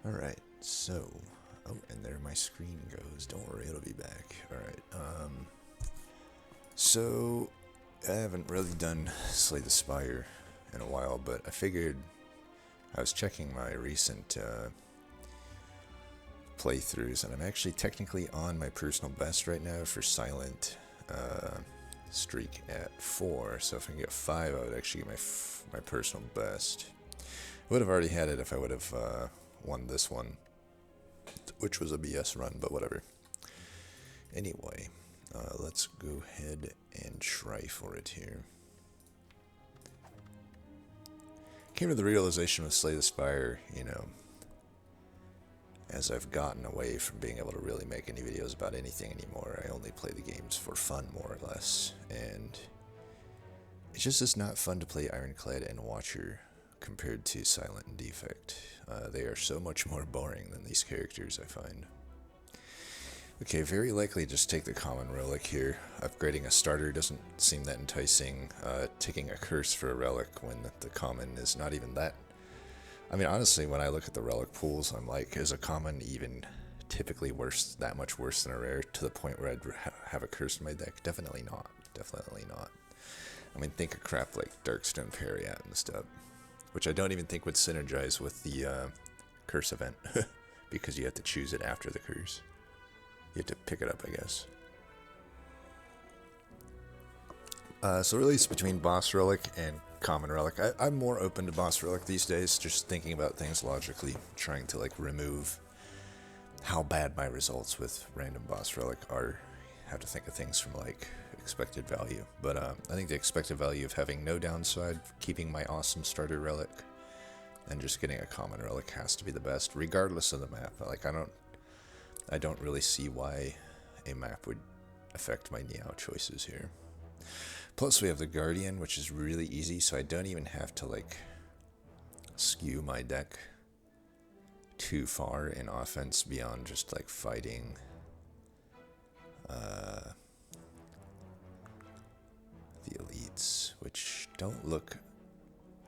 Alright, so... Oh, and there my screen goes. Don't worry, it'll be back. Alright, so... I haven't really done Slay the Spire in a while, but I figured... I was checking my recent playthroughs, and I'm actually technically on my personal best right now for Silent streak at 4, so if I can get 5, I would actually get my personal best. I would have already had it if I would have won this one, which was a BS run, but whatever. Anyway, let's go ahead and try for it here. Came to the realization with Slay the Spire, as I've gotten away from being able to really make any videos about anything anymore. I only play the games for fun, more or less, and it just is not fun to play Ironclad and Watcher compared to Silent and Defect. They are so much more boring than these characters, I find. Okay, very likely just take the common relic here. Upgrading a starter doesn't seem that enticing. Taking a curse for a relic when the common is not even that. I mean, honestly, when I look at the relic pools, I'm like, is a common even typically worse, that much worse than a rare, to the point where I'd have a curse in my deck? Definitely not. Definitely not. I mean, think of crap like Darkstone Pariat and stuff, which I don't even think would synergize with the curse event, because you have to choose it after the curse. You have to pick it up, I guess. So really it's between Boss Relic and Common Relic. I'm more open to Boss Relic these days, just thinking about things logically, trying to like remove how bad my results with random Boss Relic are. Have to think of things from like expected value. But I think the expected value of having no downside, keeping my awesome starter relic, and just getting a Common Relic has to be the best, regardless of the map. Like I don't really see why a map would affect my Niao choices here. Plus we have the Guardian, which is really easy, so I don't even have to like skew my deck too far in offense beyond just like fighting the elites, which don't look...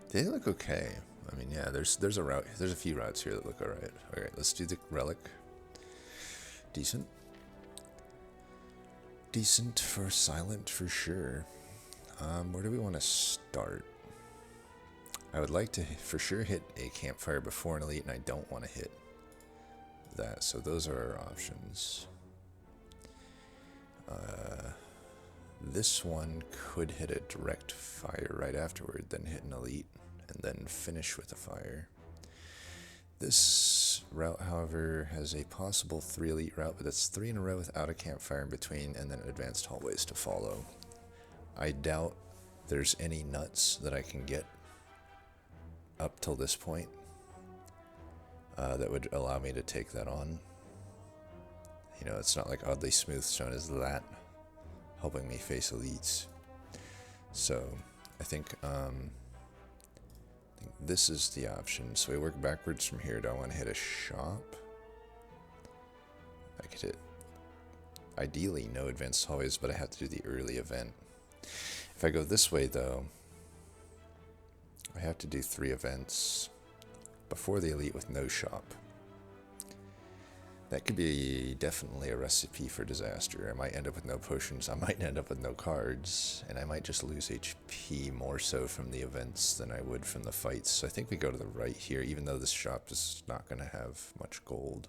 They look okay. I mean, yeah, there's a few routes here that look alright. Alright, let's do the relic. Decent. Decent for Silent for sure. Where do we want to start? I would like to for sure hit a campfire before an elite, and I don't want to hit that, so those are our options. This one could hit a direct fire right afterward, then hit an elite, and then finish with a fire. This route, however, has a possible 3 elite route, but that's 3 in a row without a campfire in between, and then advanced hallways to follow. I doubt there's any nuts that I can get up till this point that would allow me to take that on. You know, it's not like Oddly Smooth Stone is that helping me face elites. So I think this is the option. So we work backwards from here. Do I want to hit a shop? I could hit, ideally, no advanced hallways, but I have to do the early event. If I go this way, though, I have to do 3 events before the elite with no shop. That could be definitely a recipe for disaster. I might end up with no potions, I might end up with no cards, and I might just lose HP more so from the events than I would from the fights. So I think we go to the right here, even though this shop is not going to have much gold.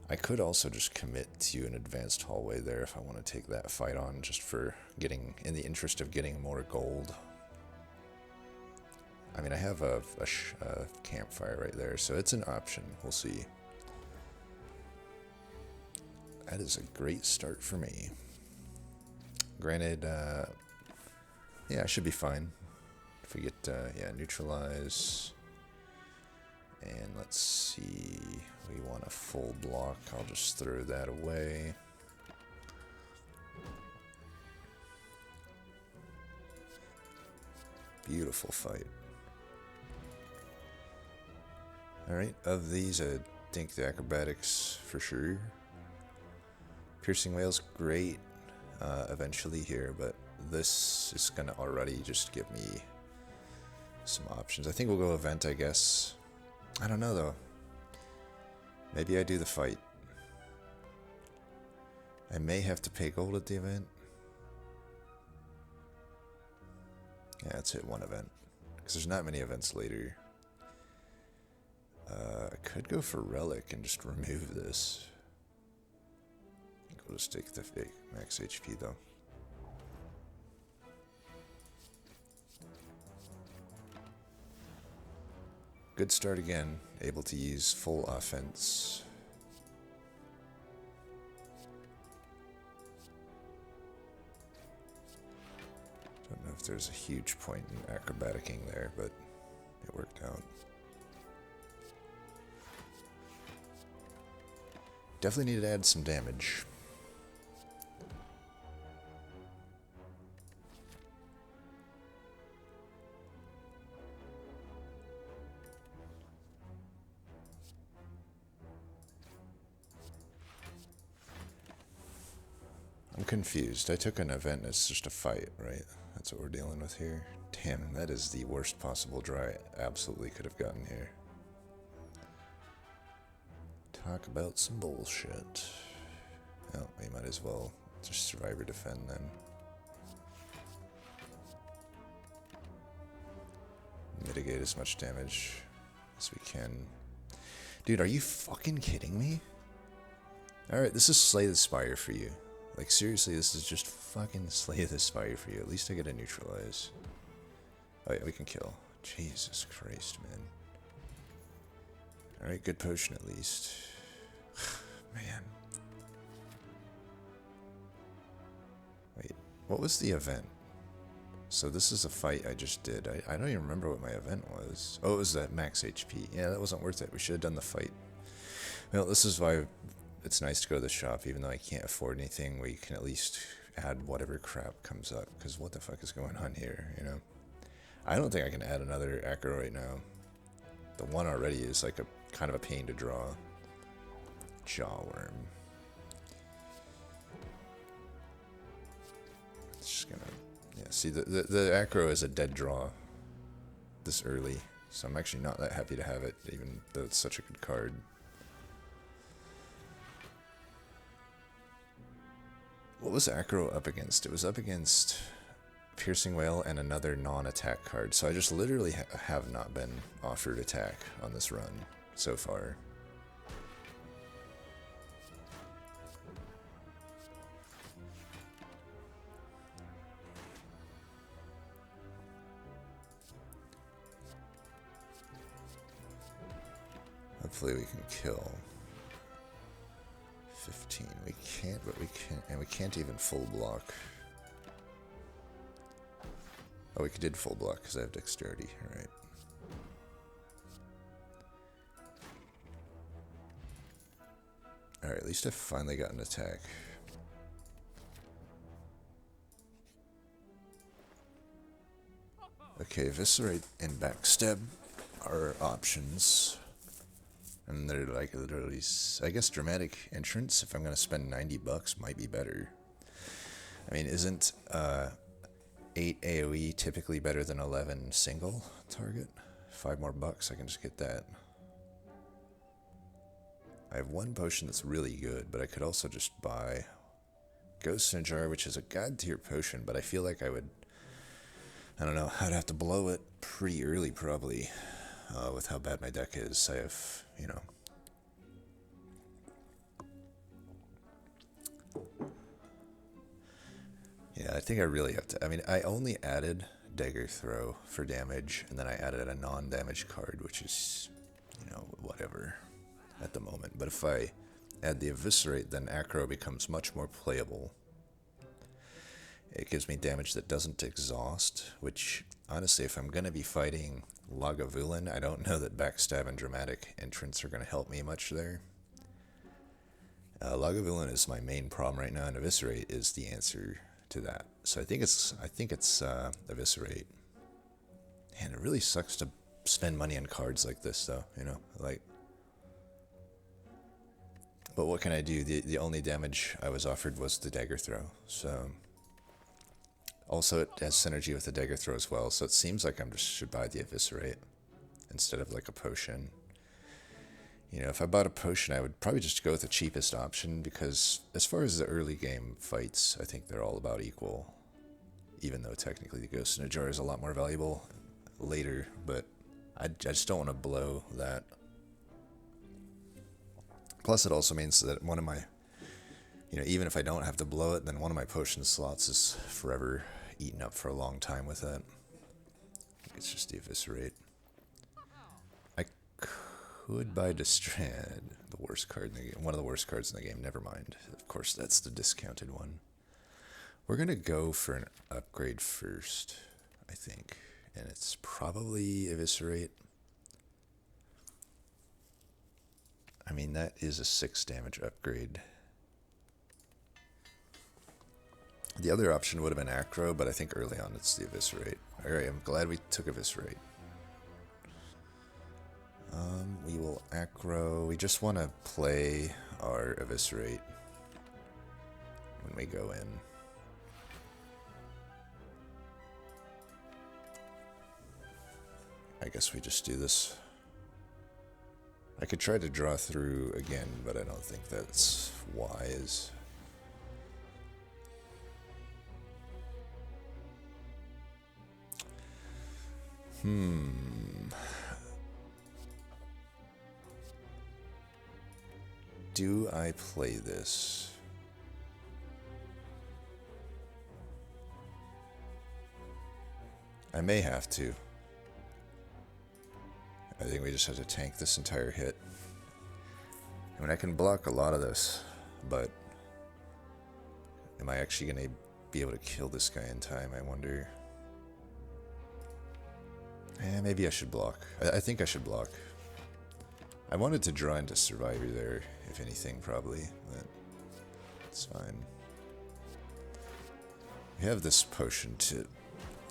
I could also just commit to an advanced hallway there if I want to take that fight on, just for getting, in the interest of getting more gold. I mean, I have a campfire right there, so it's an option. We'll see. That is a great start for me. Granted, yeah, I should be fine. If we get, yeah, neutralize. And let's see, we want a full block. I'll just throw that away. Beautiful fight. Alright, of these, I think the acrobatics for sure. Piercing Whale's great eventually here, but this is going to already just give me some options. I think we'll go event, I guess. I don't know, though. Maybe I do the fight. I may have to pay gold at the event. Yeah, let's hit one event. Because there's not many events later. I could go for Relic and just remove this. I think we'll just take the fake max HP though. Good start again. Able to use full offense. Don't know if there's a huge point in acrobaticking there, but it worked out. Definitely need to add some damage. I'm confused. I took an event and it's just a fight, right? That's what we're dealing with here. Damn, that is the worst possible draw I absolutely could have gotten here. Talk about some bullshit. Oh, we might as well just survive or defend then. Mitigate as much damage as we can. Dude, are you fucking kidding me? Alright, this is Slay the Spire for you. Like, seriously, this is just fucking Slay the Spire for you. At least I get to neutralize. Oh yeah, we can kill. Jesus Christ, man. Alright, good potion at least. Man. Wait, what was the event? So this is a fight I just did. I don't even remember what my event was. Oh, it was that max HP. Yeah, that wasn't worth it. We should have done the fight. Well, this is why it's nice to go to the shop. Even though I can't afford anything, we can at least add whatever crap comes up. Because what the fuck is going on here, you know? I don't think I can add another acro right now. The one already is like a kind of a pain to draw. Jawworm. Just gonna, yeah. See, the acro is a dead draw this early, so I'm actually not that happy to have it, even though it's such a good card. What was acro up against? It was up against Piercing Whale and another non-attack card, so I just literally have not been offered attack on this run so far. Hopefully we can kill 15. We can't, but we can, and we can't even full block. Oh, we did full block because I have dexterity. All right. All right. At least I finally got an attack. Okay, eviscerate and backstab are options. And they're like literally, I guess dramatic entrance, if I'm going to spend 90 bucks, might be better. I mean, isn't 8 AoE typically better than 11 single target? 5 more bucks, I can just get that. I have one potion that's really good, but I could also just buy Ghost in a Jar, which is a god tier potion, but I feel like I would, I don't know, I'd have to blow it pretty early probably. With how bad my deck is, I have, you know. Yeah, I think I really have to. I mean, I only added Dagger Throw for damage, and then I added a non-damage card, which is, you know, whatever at the moment. But if I add the Eviscerate, then Acro becomes much more playable. It gives me damage that doesn't exhaust, which, honestly, if I'm going to be fighting Lagavulin, I don't know that Backstab and Dramatic Entrance are going to help me much there. Lagavulin is my main problem right now, and Eviscerate is the answer to that. So I think it's Eviscerate. And it really sucks to spend money on cards like this, though, you know, like. But what can I do? The only damage I was offered was the Dagger Throw, so. Also, it has synergy with the Dagger Throw as well, so it seems like I just should buy the Eviscerate instead of like a potion. You know, if I bought a potion, I would probably just go with the cheapest option because as far as the early game fights, I think they're all about equal. Even though technically the Ghost in a Jar is a lot more valuable later, but I just don't want to blow that. Plus, it also means that one of my, you know, even if I don't have to blow it, then one of my potion slots is forever eaten up for a long time with that. I think it's just the Eviscerate. I could buy Distrad, the worst card in the game, one of the worst cards in the game, never mind. Of course, that's the discounted one. We're going to go for an upgrade first, I think, and it's probably Eviscerate. I mean, that is a 6 damage upgrade. The other option would have been Acro, but I think early on it's the Eviscerate. Alright, I'm glad we took Eviscerate. We will Acro. We just want to play our Eviscerate when we go in. I guess we just do this. I could try to draw through again, but I don't think that's wise. Do I play this? I may have to. I think we just have to tank this entire hit. I mean, I can block a lot of this, but am I actually going to be able to kill this guy in time, I wonder? Maybe I should block. I think I should block. I wanted to draw into Survivor there, if anything, probably, but it's fine. We have this potion to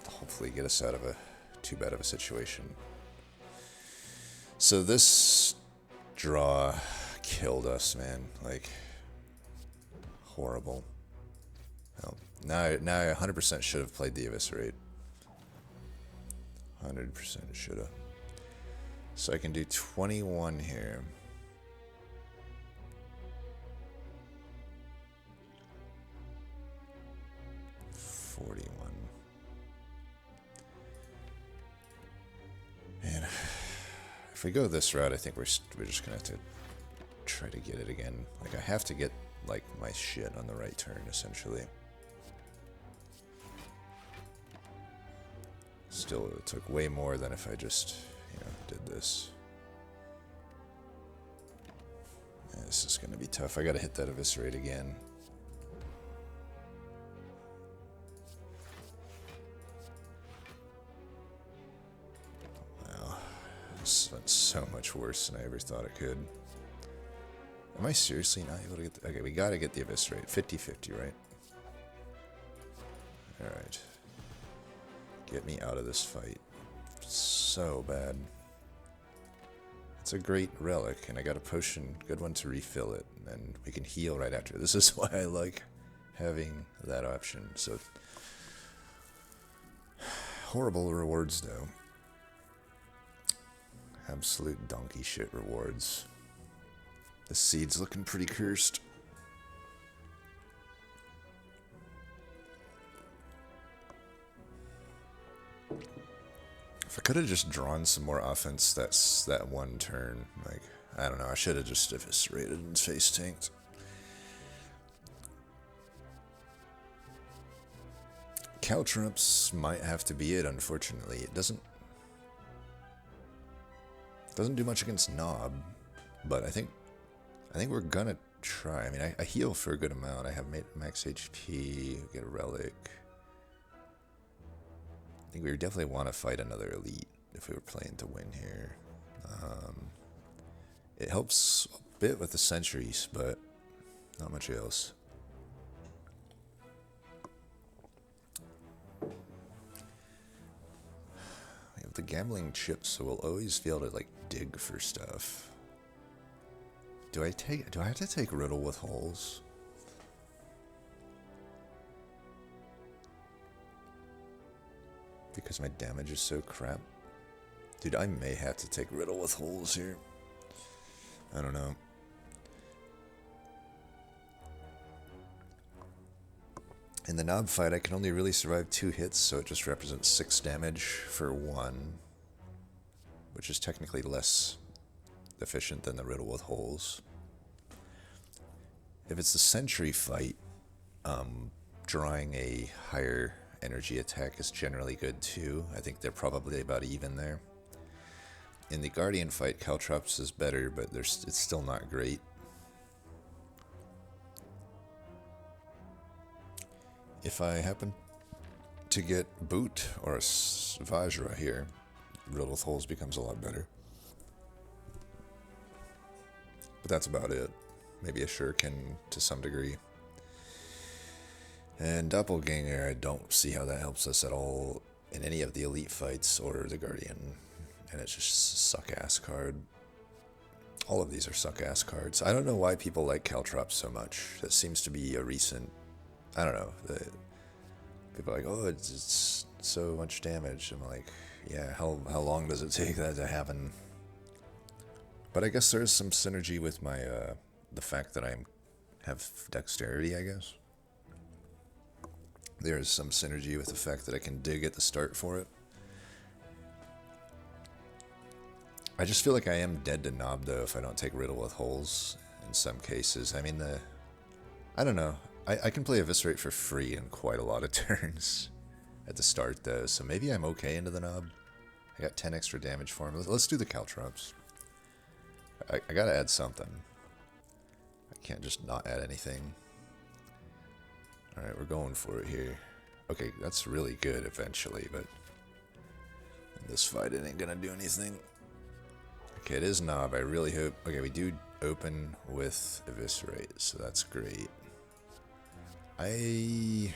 hopefully get us out of a too bad of a situation. So this draw killed us, man. Like, horrible. Well, now I 100% should have played the Eviscerate. 100% should have. So I can do 21 here. And if we go this route, I think we're just gonna have to try to get it again. Like, I have to get like my shit on the right turn, essentially. Still, it took way more than if I just, you know, did this. Yeah, this is gonna be tough. I gotta hit that Eviscerate again. Wow, this went so much worse than I ever thought it could. Am I seriously not able to get okay, we gotta get the Eviscerate. 50-50, right? Alright. Get me out of this fight. So bad. It's a great relic, and I got a potion, good one to refill it, and then we can heal right after. This is why I like having that option. So horrible rewards, though. Absolute donkey shit rewards. The seed's looking pretty cursed. If I could have just drawn some more offense, that's that one turn. Like, I don't know, I should have just eviscerated and face tanked. Caltrumps might have to be it, unfortunately. It doesn't do much against Knob, but I think we're gonna try. I mean, I heal for a good amount. I have max HP, get a relic. I think we would definitely want to fight another elite if we were playing to win here. It helps a bit with the sentries, but not much else. We have the gambling chips, so we'll always be able to like dig for stuff. Do I have to take riddle with holes? Because my damage is so crap. Dude, I may have to take riddle with holes here. I don't know. In the Nob fight, I can only really survive 2 hits, so it just represents 6 damage for 1, which is technically less efficient than the riddle with holes. If it's the Sentry fight, drawing a higher energy attack is generally good too. I think they're probably about even there. In the Guardian fight, Caltrops is better, but it's still not great. If I happen to get Boot or a Vajra here, Riddle with Holes becomes a lot better. But that's about it. Maybe a Shuriken to some degree. And Doppelganger, I don't see how that helps us at all in any of the Elite fights or the Guardian. And it's just a suck-ass card. All of these are suck-ass cards. I don't know why people like Caltrops so much. That seems to be a recent... I don't know. People are like, oh, it's so much damage. I'm like, yeah, how long does it take that to happen? But I guess there's some synergy with my the fact that I have dexterity, I guess. There's some synergy with the fact that I can dig at the start for it. I just feel like I am dead to Nob, though, if I don't take Riddle with Holes in some cases. I mean, I don't know. I can play Eviscerate for free in quite a lot of turns at the start, though, so maybe I'm okay into the Nob. I got 10 extra damage for him. Let's do the Caltrops. I gotta add something. I can't just not add anything. Alright, we're going for it here. Okay, that's really good eventually, but in this fight it ain't gonna do anything. Okay, it is Nob. I really hope... Okay, we do open with Eviscerate, so that's great. I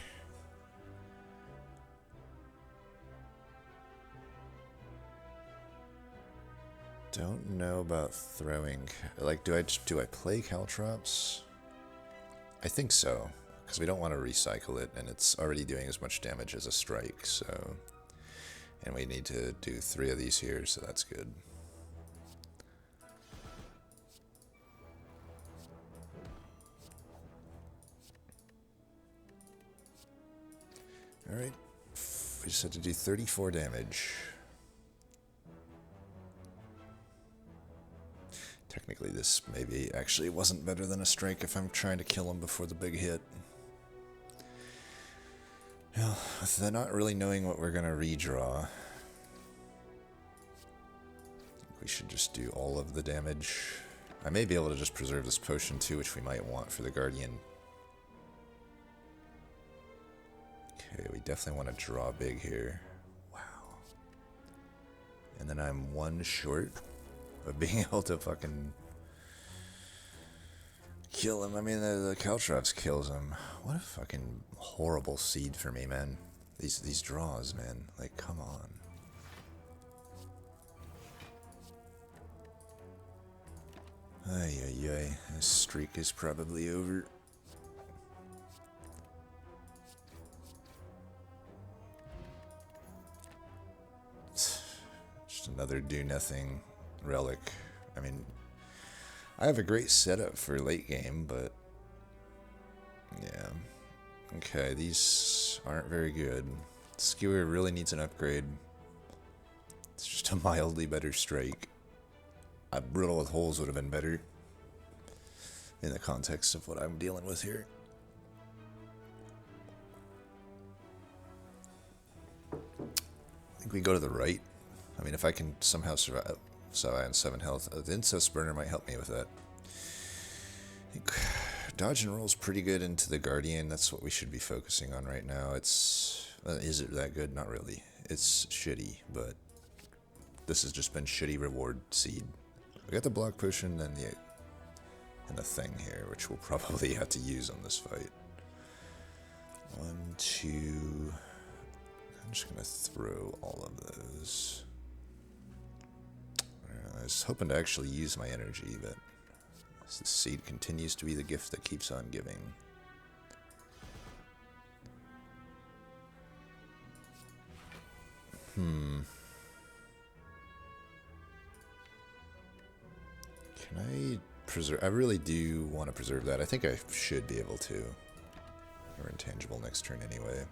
don't know about throwing. Like, do I play Caltrops? I think so, because we don't want to recycle it, and it's already doing as much damage as a strike. So, and we need to do 3 of these here, so that's good. Alright, we just had to do 34 damage. Technically this maybe actually wasn't better than a strike if I'm trying to kill him before the big hit. Well, with not really knowing what we're going to redraw, we should just do all of the damage. I may be able to just preserve this potion too, which we might want for the Guardian. Okay, we definitely want to draw big here. Wow. And then I'm 1 short of being able to fucking kill him. I mean, the Caltrops kills him. What a fucking horrible seed for me, man. These draws, man. Like, come on. Ay, ay, ay. This streak is probably over. Just another do-nothing relic. I mean, I have a great setup for late game, but yeah. Okay, these aren't very good. Skewer really needs an upgrade. It's just a mildly better strike. A Riddle with Holes would have been better in the context of what I'm dealing with here. I think we go to the right. I mean, if I can somehow survive on 7 health, the Incest Burner might help me with that. I think dodge and roll is pretty good into the Guardian. That's what we should be focusing on right now. Is it that good? Not really. It's shitty, but this has just been shitty reward seed. We got the block potion and the thing here, which we'll probably have to use on this fight. 1, 2. I'm just gonna throw all of those. I was hoping to actually use my energy, but the seed continues to be the gift that keeps on giving. Can I preserve? I really do want to preserve that. I think I should be able to. Or intangible next turn anyway.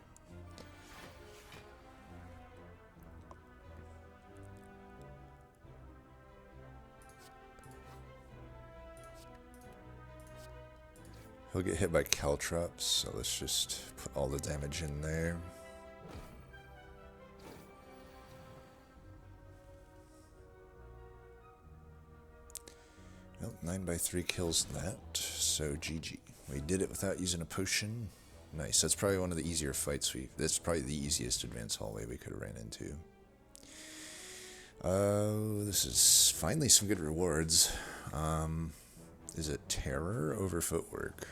He'll get hit by Caltrops, so let's just put all the damage in there. Nope, 9/3 kills that, so GG. We did it without using a potion. Nice, that's probably one of the easier fights that's probably the easiest advanced hallway we could have ran into. This is finally some good rewards. Is it terror over footwork?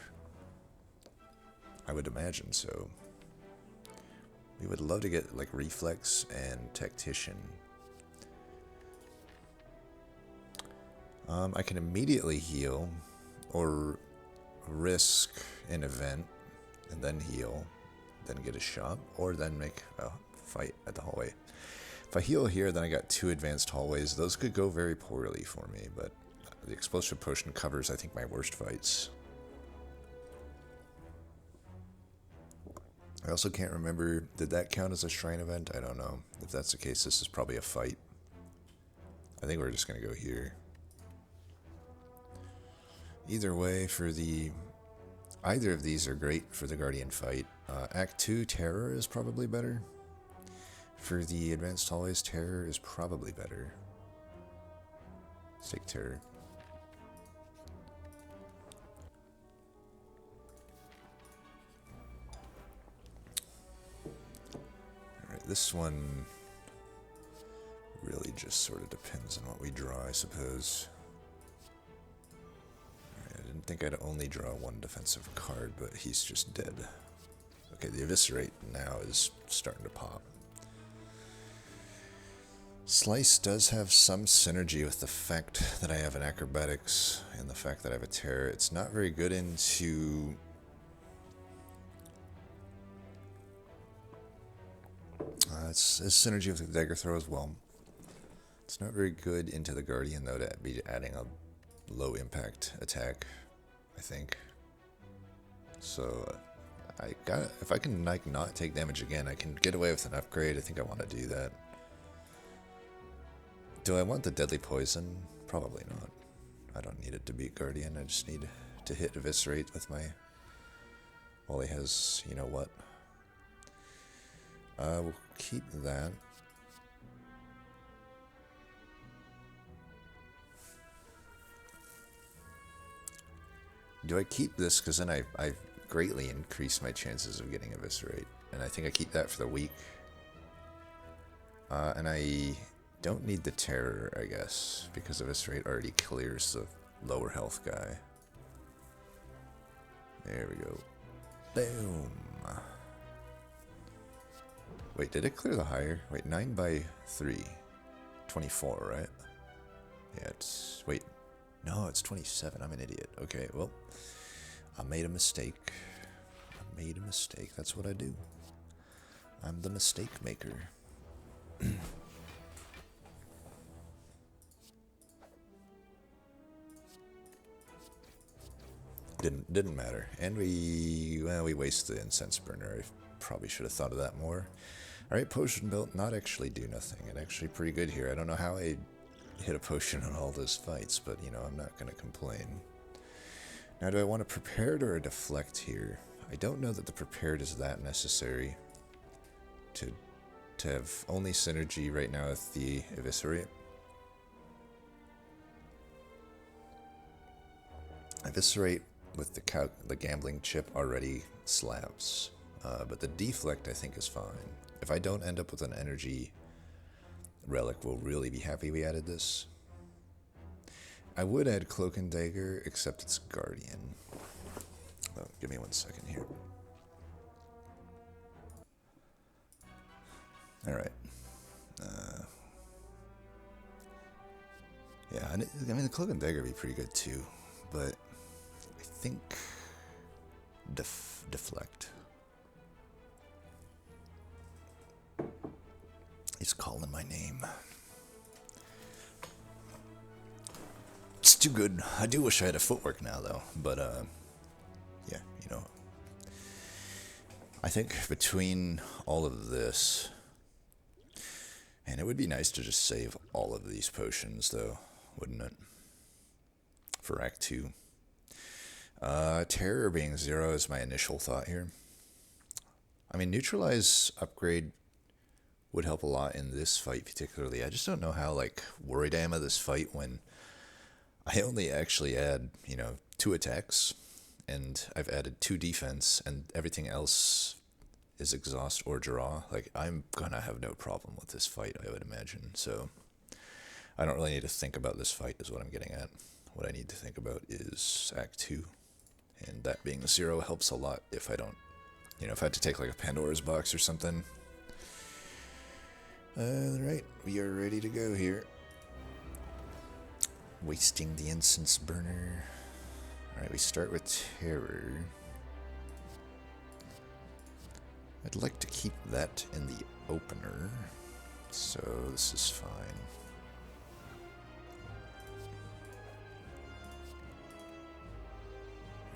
I would imagine so. We would love to get like reflex and tactician. I can immediately heal, or risk an event, and then heal, then get a shot, or then make a fight at the hallway. If I heal here, then I got 2 advanced hallways. Those could go very poorly for me, but the explosive potion covers, I think, my worst fights. I also can't remember, did that count as a shrine event? I don't know. If that's the case, this is probably a fight. I think we're just going to go here. Either way, either of these are great for the Guardian fight. Act 2, Terror is probably better. For the Advanced Hallways, Terror is probably better. Let's take Terror. Alright, this one really just sort of depends on what we draw, I suppose. I didn't think I'd only draw 1 defensive card, but he's just dead. Okay, the Eviscerate now is starting to pop. Slice does have some synergy with the fact that I have an Acrobatics and the fact that I have a Terror. It's not very good into... it's synergy with the Dagger Throw as well. It's not very good into the Guardian, though, to be adding a low impact attack, I think. So if I can like not take damage again, I can get away with an upgrade. I think I want to do that. Do I want the Deadly Poison? Probably not. I don't need it to beat Guardian. I just need to hit Eviscerate with my... Well, he has, you know what. We'll keep that. Do I keep this? Because then I've greatly increased my chances of getting Eviscerate. And I think I keep that for the week. And I don't need the Terror, I guess, because Eviscerate already clears the lower health guy. There we go. Boom. Wait, did it clear the higher? Wait, 9/3. 24, right? Yeah, it's... Wait. No, it's 27. I'm an idiot. Okay, well, I made a mistake. I made a mistake. That's what I do. I'm the mistake maker. Didn't matter. And we wasted the incense burner. I probably should have thought of that more. Alright, potion belt, not actually do nothing. It's actually pretty good here. I don't know how I hit a potion on all those fights, but you know, I'm not going to complain. Now, do I want a prepared or a deflect here? I don't know that the prepared is that necessary to have only synergy right now with the Eviscerate. Eviscerate with the gambling chip already slaps, but the deflect I think is fine. If I don't end up with an energy relic, we'll really be happy we added this. I would add Cloak and Dagger, except it's Guardian. Oh, give me 1 second here. Alright. Yeah, I mean, the Cloak and Dagger would be pretty good too, but I think deflect. He's calling my name. Let's too good. I do wish I had a footwork now, though. But, yeah, you know. I think between all of this... And it would be nice to just save all of these potions, though, wouldn't it? For Act 2. Terror being 0 is my initial thought here. I mean, Neutralize upgrade would help a lot in this fight particularly. I just don't know how, like, worried I am of this fight when I only actually add, 2 attacks, and I've added 2 defense, and everything else is exhaust or draw. Like, I'm gonna have no problem with this fight, I would imagine. So I don't really need to think about this fight is what I'm getting at. What I need to think about is Act 2. And that being 0 helps a lot if I don't, if I had to take like a Pandora's box or something. Alright, we are ready to go here. Wasting the incense burner. Alright, we start with Terror. I'd like to keep that in the opener, so this is fine.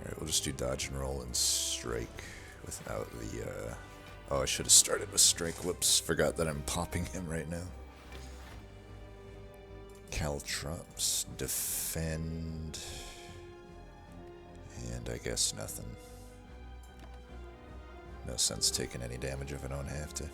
Alright, we'll just do dodge and roll and strike without the, Oh, I should have started with strike. Whoops, forgot that I'm popping him right now. Caltrops, defend, and I guess nothing. No sense taking any damage if I don't have to.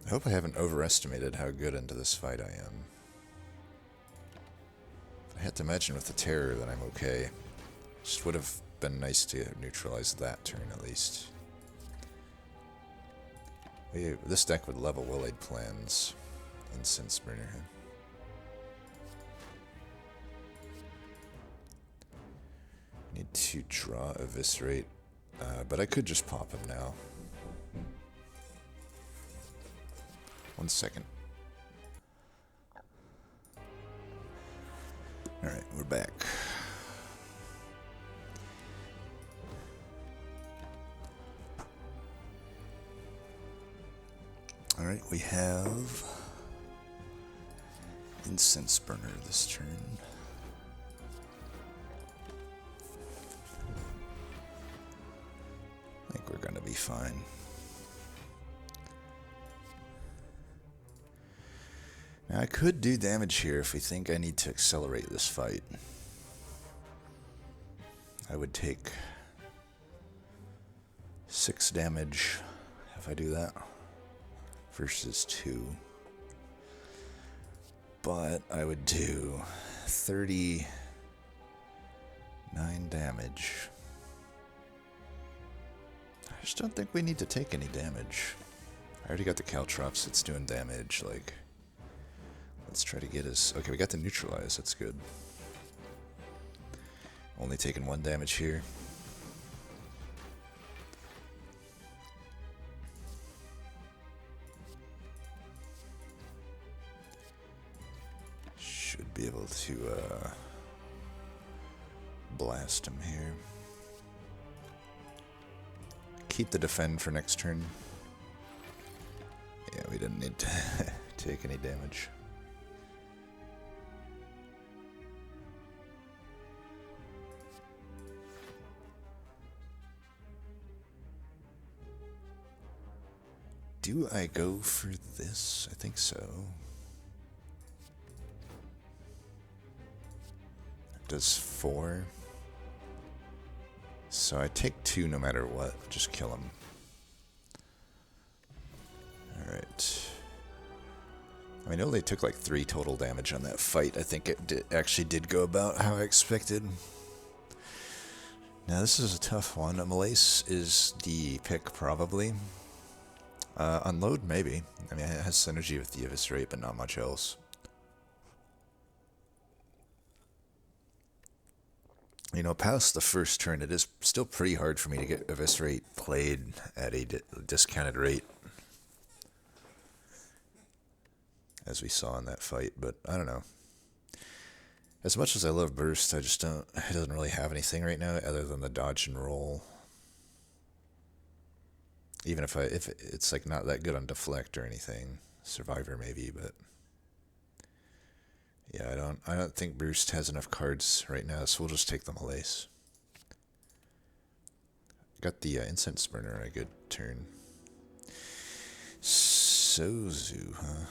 I hope I haven't overestimated how good into this fight I am. I had to imagine with the Terror that I'm okay. Just would have been nice to neutralize that turn at least. This deck would level Will-Aid Plans. Incense Burner. Need to draw Eviscerate, but I could just pop him now. 1 second. Alright, we're back. Alright, we have Incense Burner this turn. I think we're gonna be fine. Now I could do damage here if we think I need to accelerate this fight. I would take 6 damage if I do that. Versus 2. But I would do 39 damage. I just don't think we need to take any damage. I already got the Caltrops that's doing damage, like... Let's try to get us... Okay, we got the Neutralize, that's good. Only taking 1 damage here. Should be able to blast him here. Keep the defend for next turn. Yeah, we didn't need to take any damage. Do I go for this? I think so. It does 4. So I take 2 no matter what. Just kill him. Alright. I mean, it only took like 3 total damage on that fight. I think it actually did go about how I expected. Now this is a tough one. Malaise is the pick probably. Unload, maybe. I mean, it has synergy with the Eviscerate, but not much else. Past the first turn, it is still pretty hard for me to get Eviscerate played at a discounted rate. As we saw in that fight, but I don't know. As much as I love burst, I just don't. It doesn't really have anything right now other than the dodge and roll. Even if it's like not that good on deflect or anything, survivor maybe, but yeah, I don't think burst has enough cards right now, so we'll just take the Malaise. Got the incense burner on a good turn. Sozu, huh?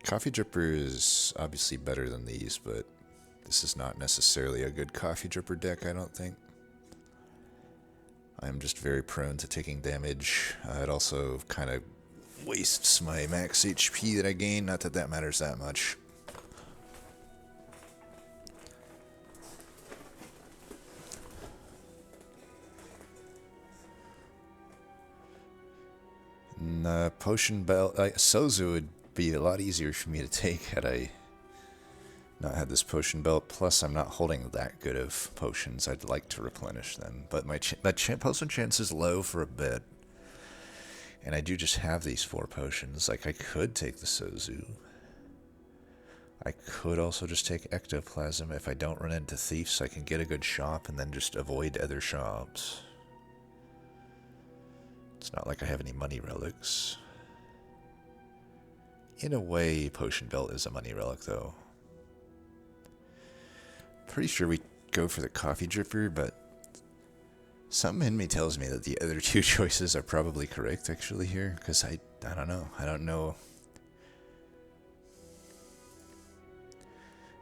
Coffee Dripper is obviously better than these, but this is not necessarily a good Coffee Dripper deck, I don't think. I'm just very prone to taking damage. It also kind of wastes my max HP that I gain, not that that matters that much. Potion Belt, Sozu would be a lot easier for me to take had I not had this potion belt. Plus, I'm not holding that good of potions. I'd like to replenish them, but my potion chance is low for a bit, and I do just have these 4 potions. Like, I could take the Sozu. I could also just take Ectoplasm if I don't run into thieves. I can get a good shop and then just avoid other shops. It's not like I have any money relics. In a way, Potion Belt is a money relic, though. Pretty sure we go for the Coffee Dripper, but something in me tells me that the other 2 choices are probably correct, actually, here, because I don't know. I don't know.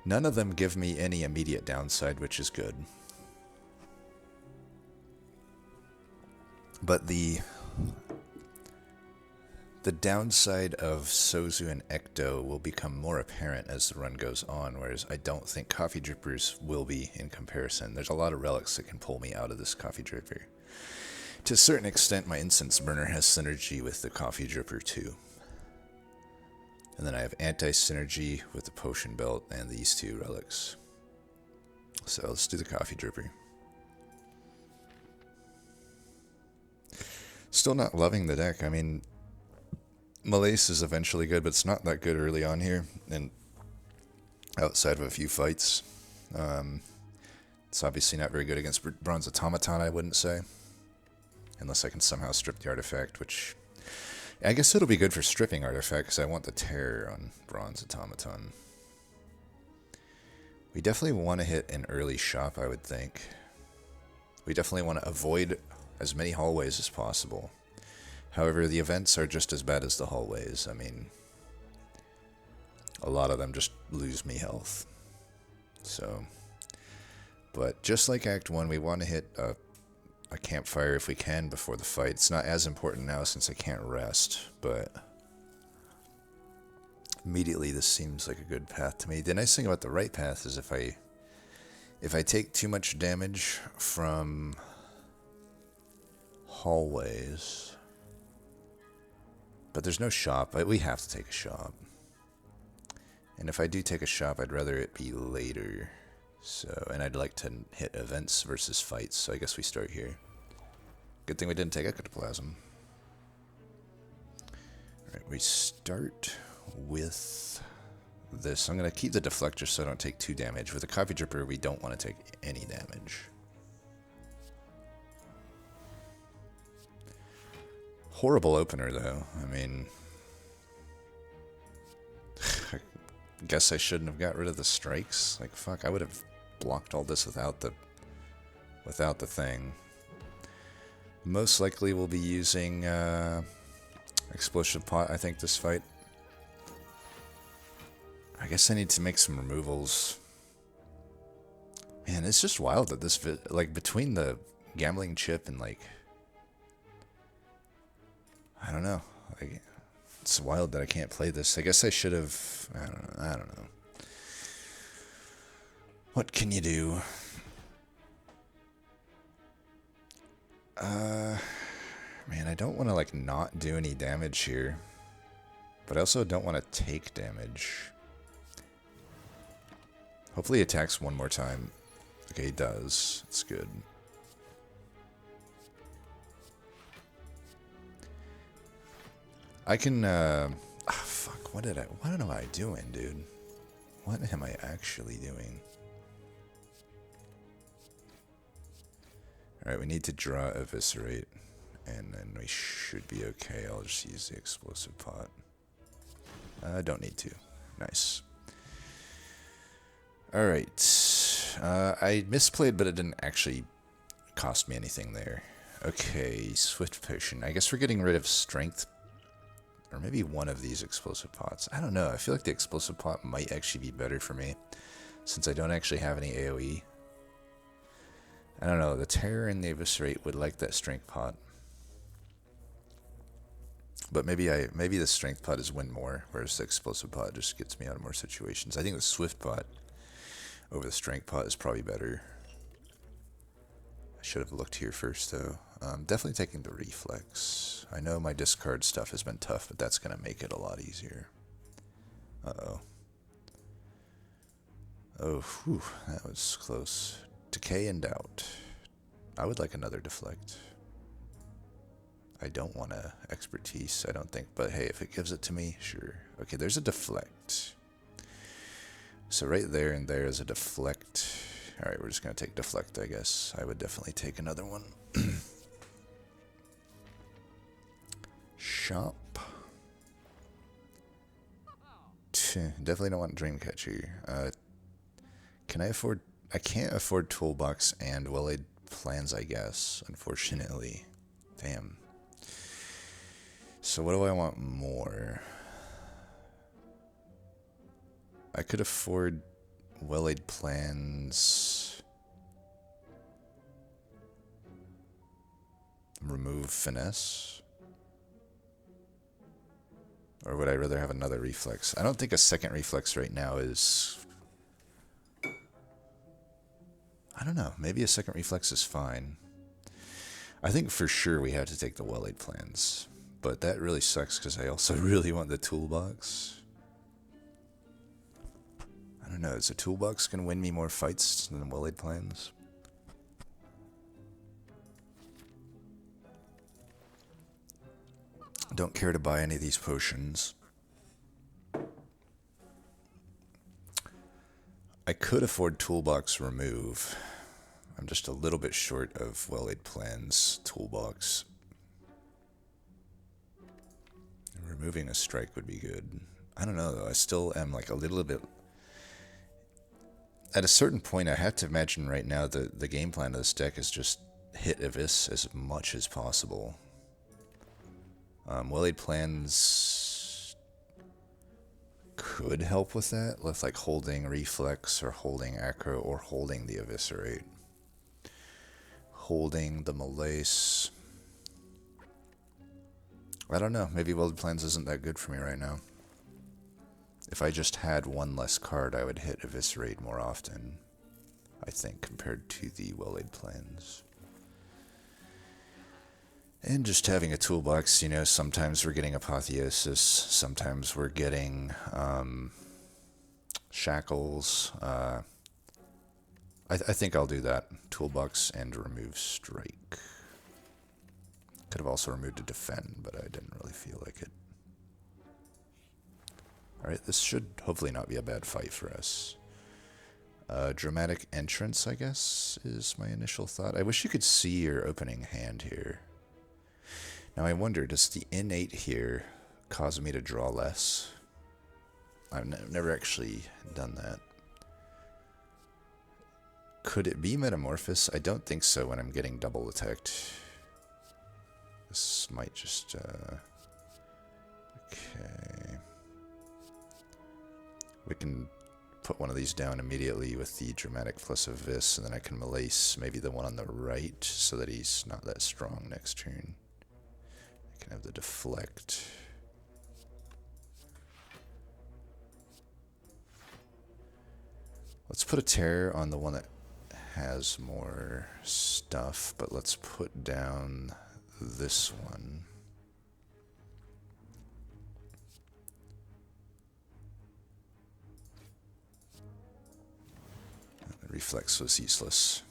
None of them give me any immediate downside, which is good. But the downside of Sozu and Ecto will become more apparent as the run goes on, whereas I don't think Coffee Drippers will be in comparison. There's a lot of relics that can pull me out of this Coffee Dripper. To a certain extent, my Incense Burner has synergy with the Coffee Dripper too. And then I have anti-synergy with the Potion Belt and these 2 relics. So let's do the Coffee Dripper. Still not loving the deck. I mean, Malaise is eventually good, but it's not that good early on here, and outside of a few fights. It's obviously not very good against Bronze Automaton, I wouldn't say. Unless I can somehow strip the artifact, which I guess it'll be good for stripping artifact, because I want the Terror on Bronze Automaton. We definitely want to hit an early shop, I would think. We definitely want to avoid as many hallways as possible. However, the events are just as bad as the hallways. I mean, a lot of them just lose me health. So, but just like Act 1, we want to hit a campfire if we can before the fight. It's not as important now since I can't rest, but immediately this seems like a good path to me. The nice thing about the right path is if I take too much damage from hallways, but there's no shop. We have to take a shop. And if I do take a shop, I'd rather it be later. So, and I'd like to hit events versus fights, so I guess we start here. Good thing we didn't take Ectoplasm. Alright, we start with this. I'm going to keep the Deflector so I don't take 2 damage. With the Coffee Dripper, we don't want to take any damage. Horrible opener, though. I mean, I guess I shouldn't have got rid of the strikes. Like, fuck, I would have blocked all this without the thing. Most likely we'll be using Explosive Pot, I think, this fight. I guess I need to make some removals. Man, it's just wild that this, like, between the gambling chip and, like, I don't know. Like, it's wild that I can't play this. I guess I should have. I don't know. What can you do? Man, I don't want to, like, not do any damage here. But I also don't want to take damage. Hopefully he attacks one more time. Okay, he does. It's good. I can, fuck, What am I doing, dude? What am I actually doing? Alright, we need to draw Eviscerate, and then we should be okay. I'll just use the Explosive Pot. I don't need to. Nice. Alright. I misplayed, but it didn't actually cost me anything there. Okay, Swift Potion. I guess we're getting rid of Strength, or maybe one of these Explosive Pots. I don't know. I feel like the Explosive Pot might actually be better for me, since I don't actually have any AoE. I don't know, the Terror and the Eviscerate would like that Strength Pot. But maybe the Strength Pot is win more, whereas the Explosive Pot just gets me out of more situations. I think the Swift Pot over the Strength Pot is probably better. I should have looked here first, though. Definitely taking the Reflex. I know my discard stuff has been tough, but that's going to make it a lot easier. Uh-oh. Oh, whew, that was close. Decay and Doubt. I would like another Deflect. I don't want a Expertise, I don't think, but hey, if it gives it to me, sure. Okay, there's a Deflect. So right there and there is a Deflect. Alright, we're just going to take Deflect, I guess. I would definitely take another one. Shop. Definitely don't want Dreamcatcher. Can I afford... I can't afford Toolbox and Well-Laid Plans, I guess, unfortunately. Damn. So what do I want more? I could afford Well-Laid Plans. Remove Finesse. Or would I rather have another Reflex? I don't think a second Reflex right now is... I don't know. Maybe a second Reflex is fine. I think for sure we have to take the Well-Laid Plans. But that really sucks because I also really want the Toolbox. I don't know. Is the Toolbox going to win me more fights than the Well-Laid Plans? Don't care to buy any of these potions. I could afford Toolbox Remove. I'm just a little bit short of Well-Laid Plans Toolbox. Removing a strike would be good. I don't know though, I still am like a little bit... At a certain point I have to imagine right now the game plan of this deck is just hit Abyss as much as possible. Well-Laid Plans could help with that, with like holding Reflex or holding Acro or holding the Eviscerate. Holding the Malaise. I don't know, maybe Well-Laid Plans isn't that good for me right now. If I just had one less card, I would hit Eviscerate more often, I think, compared to the Well-Laid Plans. And just having a toolbox, you know, sometimes we're getting Apotheosis, sometimes we're getting Shackles. I think I'll do that. Toolbox and remove Strike. Could have also removed a Defend, but I didn't really feel like it. Alright, this should hopefully not be a bad fight for us. Dramatic Entrance, I guess, is my initial thought. I wish you could see your opening hand here. Now I wonder, does the innate here cause me to draw less? I've never actually done that. Could it be Metamorphosis? I don't think so when I'm getting double attacked. This might just... okay. We can put one of these down immediately with the Dramatic plus Abyss, and then I can Malaise maybe the one on the right so that he's not that strong next turn. I can have the Deflect. Let's put a Terror on the one that has more stuff, but let's put down this one. The Reflex was useless.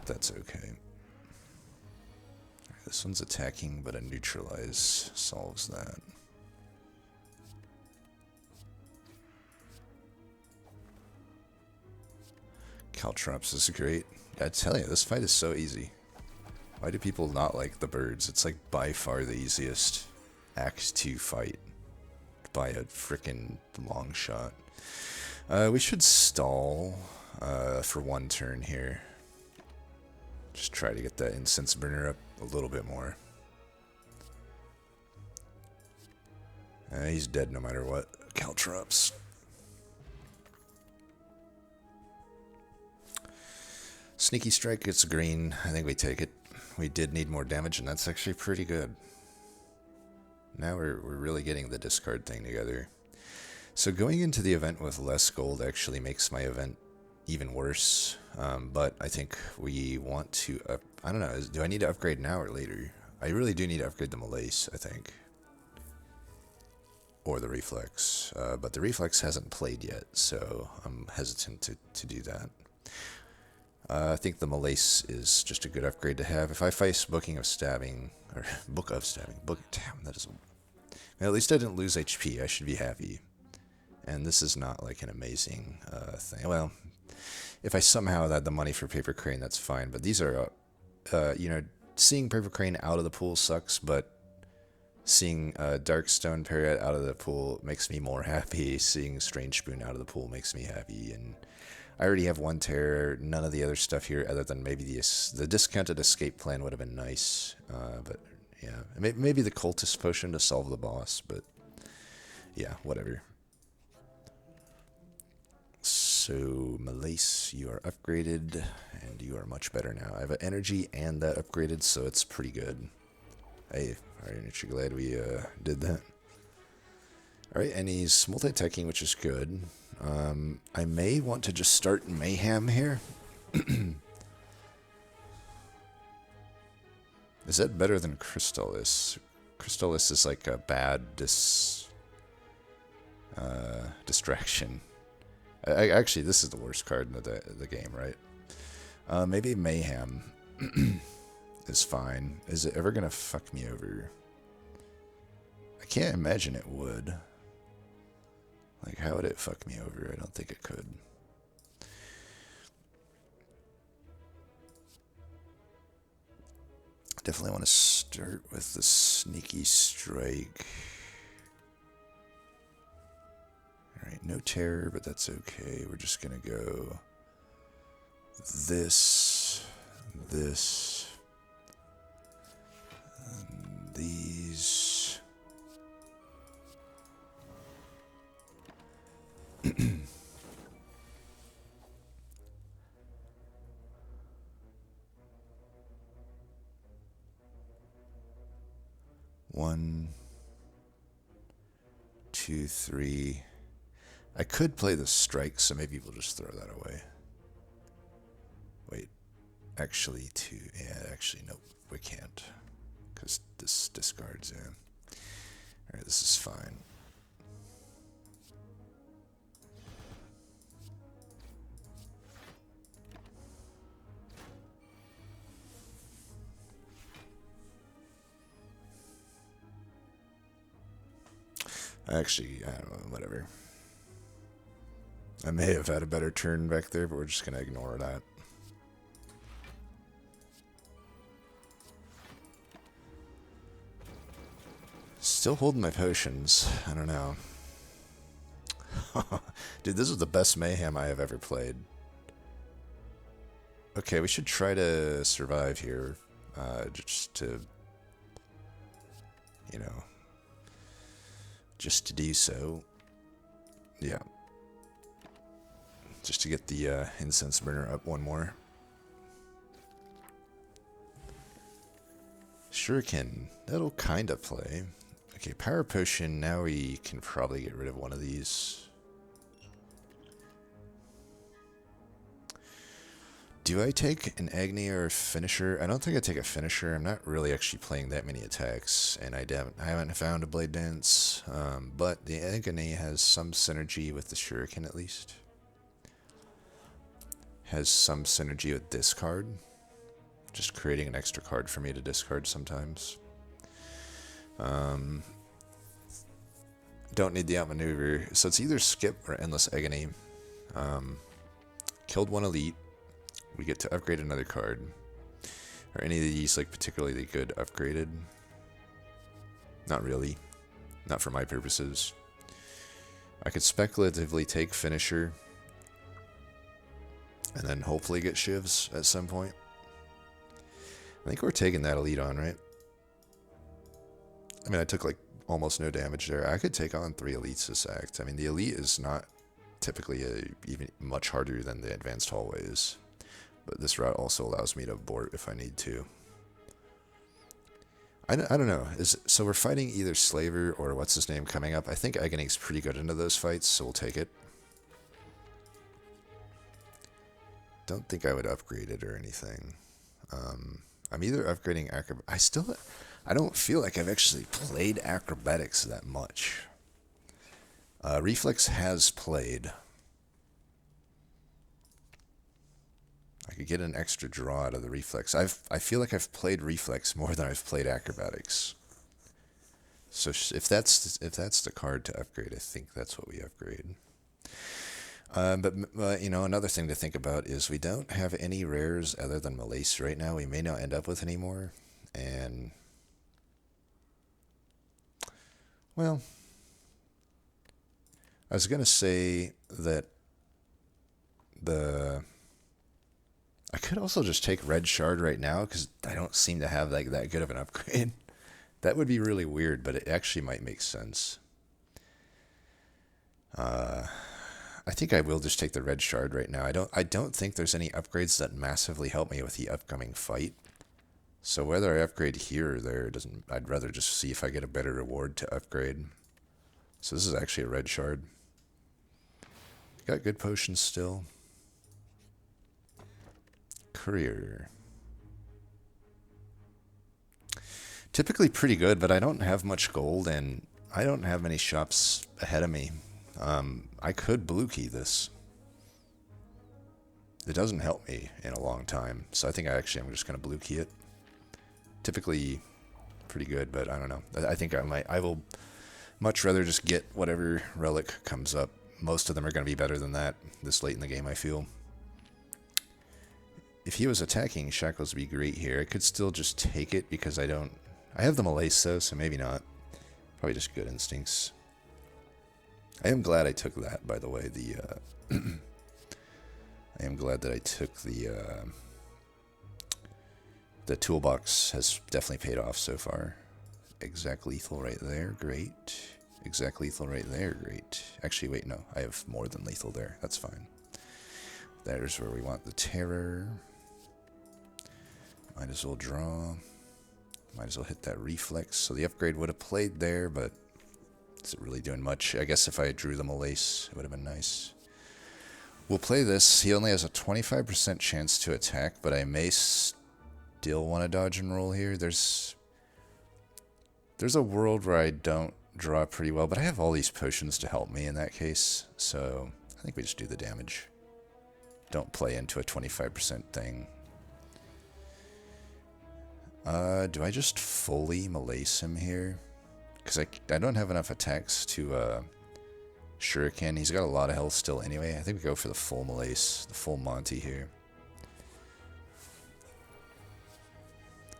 That's okay. This one's attacking, but a Neutralize solves that. Caltrops is great. I tell you, this fight is so easy. Why do people not like the birds? It's like by far the easiest Act 2 fight by a freaking long shot. We should stall for one turn here. Just try to get that incense burner up a little bit more. He's dead no matter what. Caltrops. Sneaky strike gets green. I think we take it. We did need more damage, and that's actually pretty good. Now we're really getting the discard thing together. So going into the event with less gold actually makes my event even worse. But I think we want to... I don't know. Do I need to upgrade now or later? I really do need to upgrade the Malaise, I think. Or the Reflex. But the Reflex hasn't played yet, so I'm hesitant to do that. I think the Malaise is just a good upgrade to have. If I face Booking of Stabbing, or Book of Stabbing, damn, that is... Well, at least I didn't lose HP. I should be happy. And this is not like an amazing thing. Well, if I somehow had the money for Paper Crane, that's fine. But these are, you know, seeing Paper Crane out of the pool sucks, but seeing Darkstone Parrot out of the pool makes me more happy. Seeing Strange Spoon out of the pool makes me happy. And I already have one terror. None of the other stuff here, other than maybe the discounted escape plan would have been nice. But yeah, maybe the Cultist Potion to solve the boss. But yeah, whatever. So Malaise, you are upgraded, and you are much better now. I have an energy and that upgraded, so it's pretty good. Hey, aren't you glad we did that? Alright, and he's multi-attacking, which is good. I may want to just start Mayhem here. Is that better than Crystallis? Crystallis is like a bad distraction. Actually, this is the worst card in the game, right? Maybe Mayhem is fine. Is it ever gonna fuck me over? I can't imagine it would. Like, how would it fuck me over? I don't think it could. Definitely want to start with the Sneaky Strike. Alright, no terror, but that's okay. We're just gonna go this, and these. One, two, three. I could play the strike, so maybe we'll just throw that away. Wait, actually, two. Yeah, actually, nope, we can't, because this discards. Yeah. All right, this is fine. Actually, I don't know, whatever. I may have had a better turn back there, but we're just going to ignore that. Still holding my potions. I don't know. Dude, this is the best Mayhem I have ever played. Okay, we should try to survive here. Just to, you know, just to do so. Yeah. Just to get the incense burner up one more. Shuriken, that'll kind of play. Okay, Power Potion, now we can probably get rid of one of these. Do I take an Agni or a Finisher? I don't think I take a Finisher. I'm not really actually playing that many attacks, and I haven't found a Blade Dance. But the Agni has some synergy with the Shuriken at least. Has some synergy with discard. Just creating an extra card for me to discard sometimes. Don't need the outmaneuver. So it's either skip or endless agony. Killed one elite. we get to upgrade another card. Are any of these like particularly good upgraded? Not really. Not for my purposes. I could speculatively take Finisher and then hopefully get Shivs at some point. I think we're taking that Elite on, right? I mean, I took like almost no damage there. I could take on 3 Elites this act. I mean, the Elite is not typically even much harder than the Advanced Hallways. But this route also allows me to abort if I need to. I don't know. So we're fighting either Slaver or what's his name coming up. I think Agony's pretty good into those fights, so we'll take it. Don't think I would upgrade it or anything. I'm either upgrading Acrobatics. I don't feel like I've actually played Acrobatics that much. Reflex has played. I could get an extra draw out of the Reflex. I feel like I've played Reflex more than I've played Acrobatics. So if that's the card to upgrade, I think that's what we upgrade. But you know, another thing to think about is we don't have any rares other than Malace right now. We may not end up with any more. And, well, I was going to say that I could also just take Red Shard right now because I don't seem to have like that good of an upgrade. That would be really weird, but it actually might make sense. I think I will just take the Red Shard right now. I don't think there's any upgrades that massively help me with the upcoming fight. So whether I upgrade here or there doesn't. I'd rather just see if I get a better reward to upgrade. So this is actually a Red Shard. Got good potions still. Career. Typically pretty good, but I don't have much gold and I don't have many shops ahead of me. I could blue key this. It doesn't help me in a long time, so I think I'm just going to blue key it. Typically pretty good, but I don't know. I think I will much rather just get whatever relic comes up. Most of them are going to be better than that this late in the game, I feel. If he was attacking, Shackles would be great here. I could still just take it because I have the Malace though, so maybe not. Probably just good instincts. I am glad I took that, by the way. I am glad that I took the toolbox has definitely paid off so far. Exec lethal right there, great. Exec lethal right there, great. Actually, wait, no, I have more than lethal there. That's fine. There's where we want the terror. Might as well draw. Might as well hit that reflex. So the upgrade would have played there, but is it really doing much? I guess if I drew the Malace, it would have been nice. We'll play this. He only has a 25% chance to attack, but I may still want to dodge and roll here. There's a world where I don't draw pretty well, but I have all these potions to help me in that case, so I think we just do the damage. Don't play into a 25% thing. Do I just fully Malace him here? Because I don't have enough attacks to Shuriken. He's got a lot of health still anyway. I think we go for the full Malace, the full Monty here.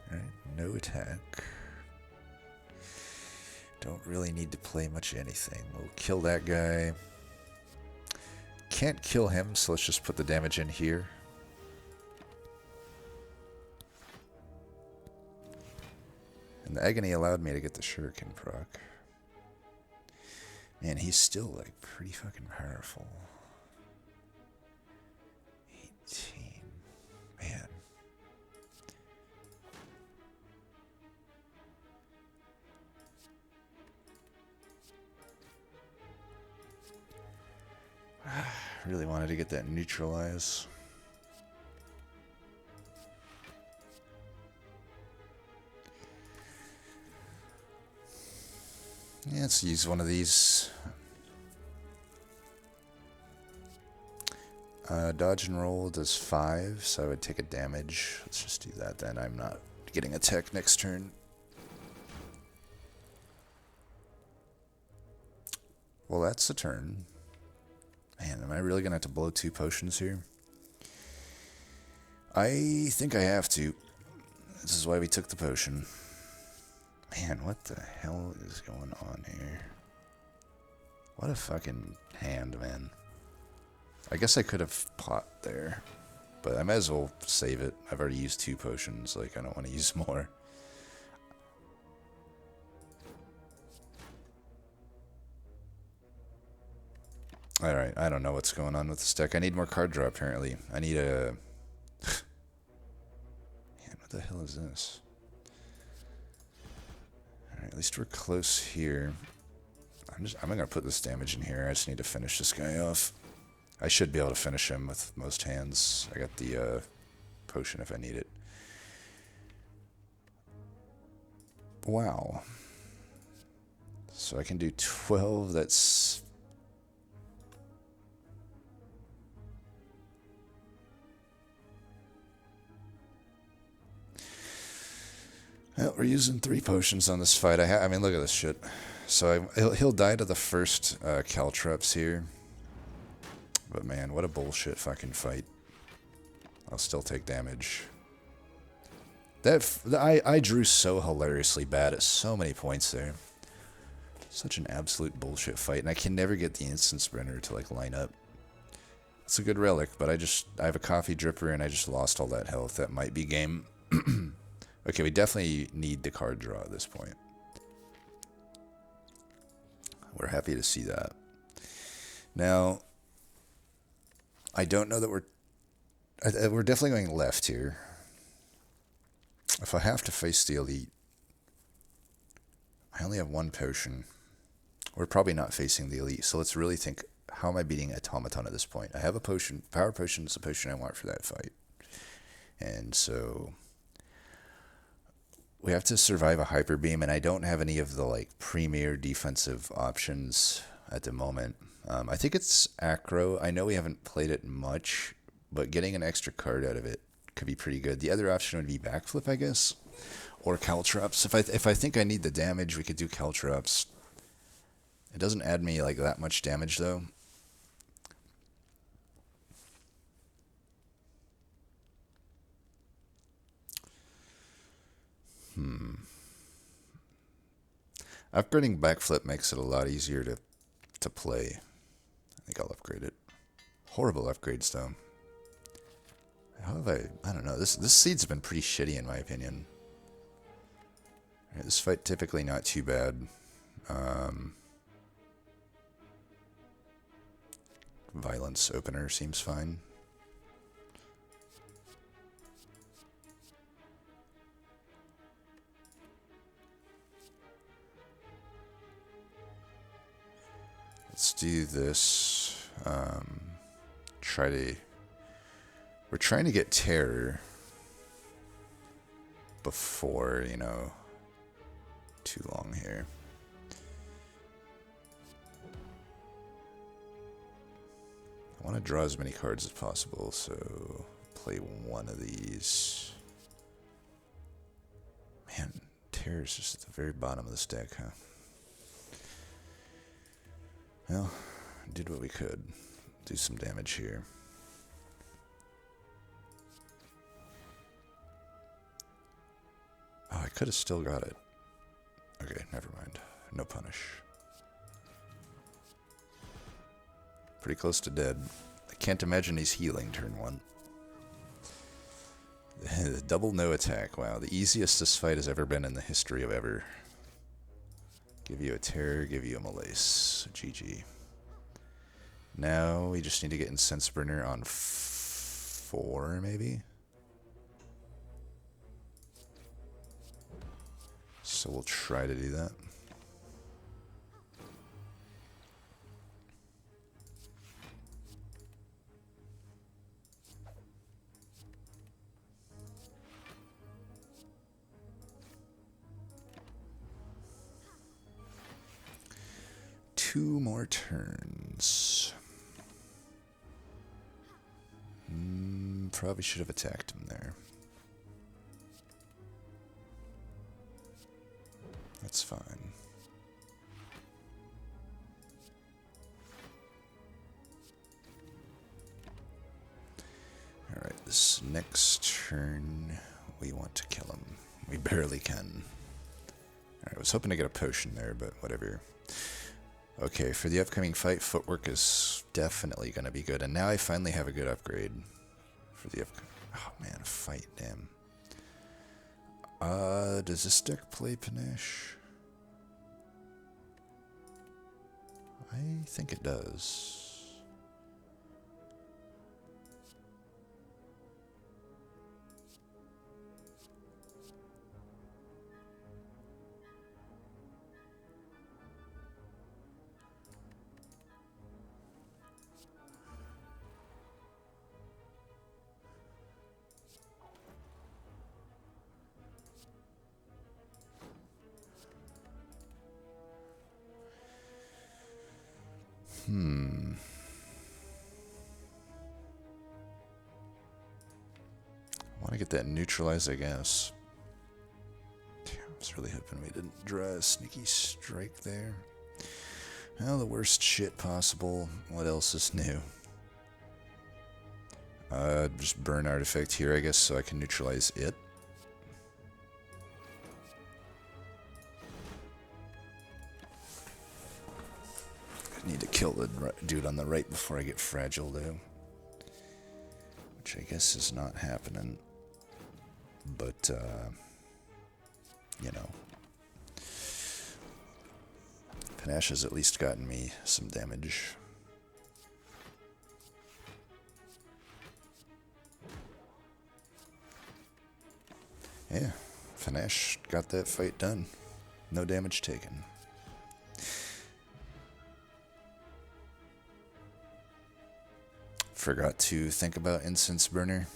Alright, no attack. Don't really need to play much anything. We'll kill that guy. Can't kill him, so let's just put the damage in here. And the Agony allowed me to get the Shuriken proc. Man, he's still like pretty fucking powerful. 18. Man. Really wanted to get that neutralize. Yeah, let's use one of these. Dodge and roll does 5, so I would take a damage. Let's just do that then. I'm not getting a tech next turn. Well, that's a turn. Man, am I really going to have to blow 2 potions here? I think I have to. This is why we took the potion. Man, what the hell is going on here? What a fucking hand, man. I guess I could have pot there, but I might as well save it. I've already used 2 potions, like I don't want to use more. Alright, I don't know what's going on with this deck. I need more card draw, apparently. I need a... Man, what the hell is this? Alright, at least we're close here. I'm gonna put this damage in here. I just need to finish this guy off. I should be able to finish him with most hands. I got the potion if I need it. Wow. So I can do 12, that's... Well, we're using 3 potions on this fight. I mean, look at this shit. So he'll die to the first Caltrops here. But man, what a bullshit fucking fight. I'll still take damage. I drew so hilariously bad at so many points there. Such an absolute bullshit fight, and I can never get the instant sprinter to like line up. It's a good relic, but I have a coffee dripper and I just lost all that health. That might be game. Okay, we definitely need the card draw at this point. We're happy to see that. Now, I don't know that we're definitely going left here. If I have to face the elite, I only have 1 potion. We're probably not facing the elite, so let's really think, how am I beating Automaton at this point? I have a potion. Power potion is the potion I want for that fight. And so we have to survive a hyper beam, and I don't have any of the like premier defensive options at the moment. I think it's Acro. I know we haven't played it much, but getting an extra card out of it could be pretty good. The other option would be Backflip, I guess, or Caltrops. If I think I need the damage, we could do Caltrops. It doesn't add me like that much damage though. Upgrading Backflip makes it a lot easier to play. I think I'll upgrade it. Horrible upgrades though. How have I don't know. This seed's been pretty shitty in my opinion. Right, this fight typically not too bad. Violence opener seems fine. Let's do this. We're trying to get terror before, you know, too long here. I want to draw as many cards as possible, so play 1 of these. Man, terror's just at the very bottom of this deck, huh? Well, did what we could. Do some damage here. Oh, I could have still got it. Okay, never mind. No punish. Pretty close to dead. I can't imagine he's healing turn 1. Double no attack. Wow, the easiest this fight has ever been in the history of ever. Give you a terror, give you a malaise. GG. Now we just need to get Incense Burner on 4, maybe? So we'll try to do that. Two more turns. Probably should have attacked him there. That's fine. Alright. This next turn, we want to kill him. We barely can. Alright, I was hoping to get a potion there, but whatever. Okay, for the upcoming fight, footwork is definitely going to be good. And now I finally have a good upgrade for the upcoming... Oh man, a fight, damn. Does this deck play Panache? I think it does. I want to get that neutralized, I guess. Damn, I was really hoping we didn't draw a sneaky strike there. Well, the worst shit possible. What else is new? Just burn artifact here, I guess, so I can neutralize it. I need to kill the dude on the right before I get fragile, though. Which I guess is not happening. But, you know. Panache has at least gotten me some damage. Yeah, Panache got that fight done. No damage taken. Forgot to think about Incense Burner.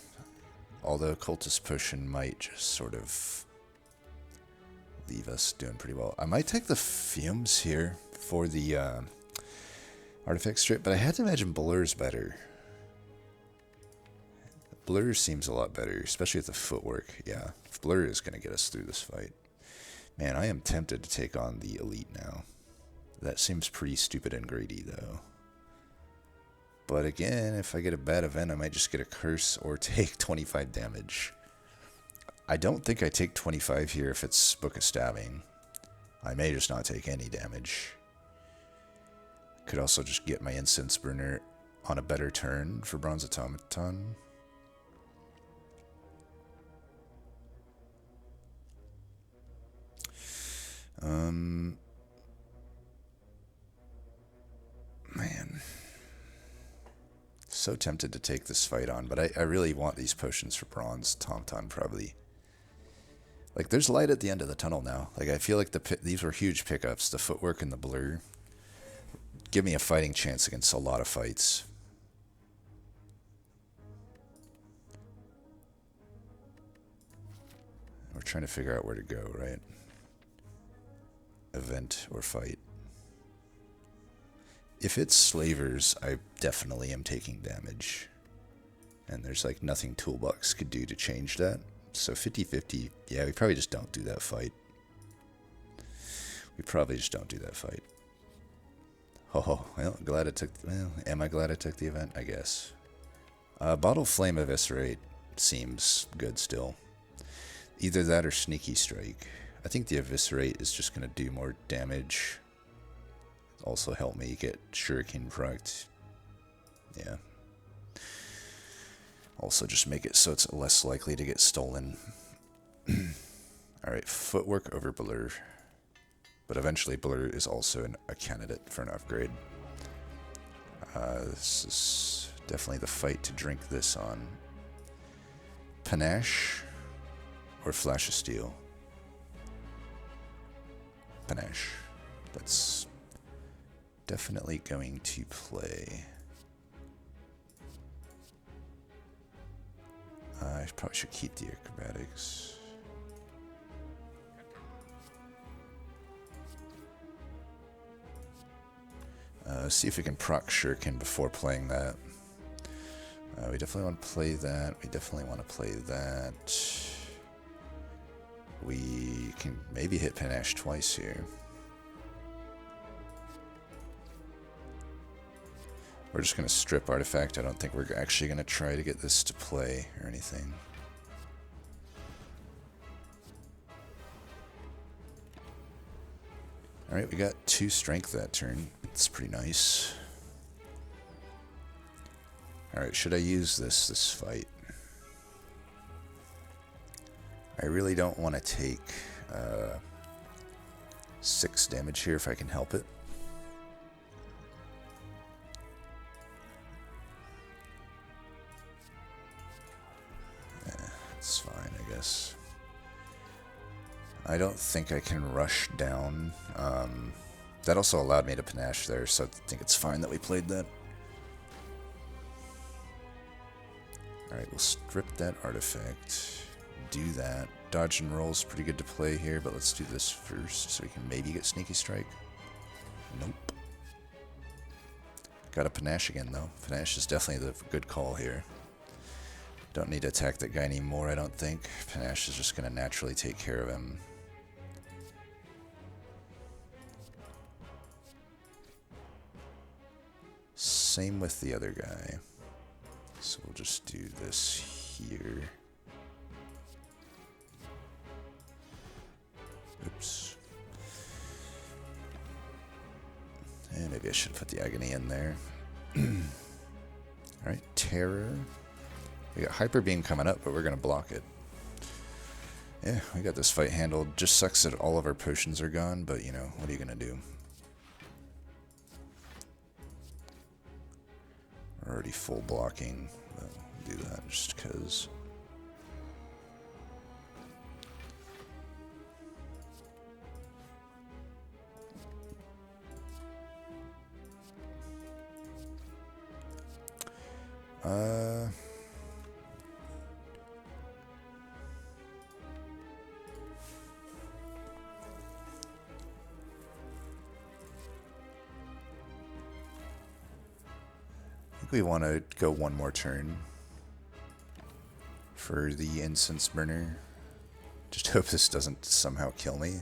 Although Cultist Potion might just sort of leave us doing pretty well. I might take the Fumes here for the Artifact Strip, but I had to imagine Blur's better. Blur seems a lot better, especially with the footwork. Yeah, Blur is going to get us through this fight. Man, I am tempted to take on the Elite now. That seems pretty stupid and greedy, though. But again, if I get a bad event, I might just get a curse or take 25 damage. I don't think I take 25 here if it's Book of Stabbing. I may just not take any damage. Could also just get my Incense Burner on a better turn for Bronze Automaton. Man. So tempted to take this fight on, but I really want these potions for Bronze Automaton, probably. Like, there's light at the end of the tunnel now. Like, I feel like these were huge pickups. The footwork and the blur give me a fighting chance against a lot of fights. We're trying to figure out where to go, right? Event or fight. If it's Slavers, I definitely am taking damage. And there's like nothing Toolbox could do to change that. So 50-50, yeah, we probably just don't do that fight. We probably just don't do that fight. Oh, well, glad I took, well, am I glad I took the event? I guess. Bottle Flame Eviscerate seems good still. Either that or Sneaky Strike. I think the Eviscerate is just going to do more damage. Also help me get Shuriken procced. Yeah. Also just make it so it's less likely to get stolen. Alright, footwork over Blur. But eventually Blur is also a candidate for an upgrade. This is definitely the fight to drink this on. Panache or Flash of Steel? Panache. That's definitely going to play. I probably should keep the acrobatics. See if we can proc Shuriken before playing that. We definitely want to play that. We definitely want to play that. We can maybe hit Panache twice here. We're just going to strip Artifact. I don't think we're actually going to try to get this to play or anything. Alright, we got 2 strength that turn. It's pretty nice. Alright, should I use this fight? I really don't want to take 6 damage here if I can help it. It's fine, I guess. I don't think I can rush down. That also allowed me to panache there, so I think it's fine that we played that. Alright, we'll strip that artifact. Do that. Dodge and roll is pretty good to play here, but let's do this first so we can maybe get Sneaky Strike. Nope. Got a panache again, though. Panache is definitely the good call here. Don't need to attack that guy anymore, I don't think. Panache is just going to naturally take care of him. Same with the other guy. So we'll just do this here. Oops. And maybe I should put the Agony in there. Alright, Terror. We got Hyper Beam coming up, but we're going to block it. Yeah, we got this fight handled. Just sucks that all of our potions are gone, but you know, what are you going to do? We're already full blocking. We'll do that just because. I think we want to go one more turn for the incense burner. Just hope this doesn't somehow kill me.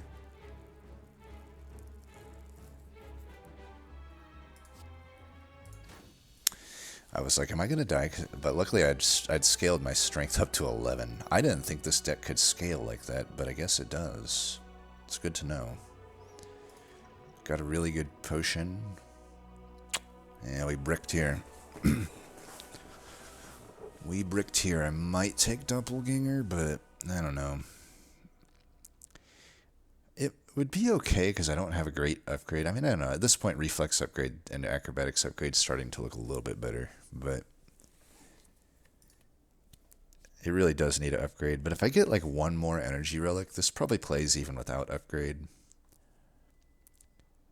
I was like, am I going to die? But luckily I'd scaled my strength up to 11. I didn't think this deck could scale like that, but I guess it does. It's good to know. Got a really good potion. Yeah, we bricked here. We bricked here. I might take Doppelganger, but I don't know. It would be okay because I don't have a great upgrade. I mean, I don't know. At this point, Reflex upgrade and Acrobatics upgrade starting to look a little bit better, but it really does need an upgrade. But if I get like one more Energy Relic, this probably plays even without upgrade.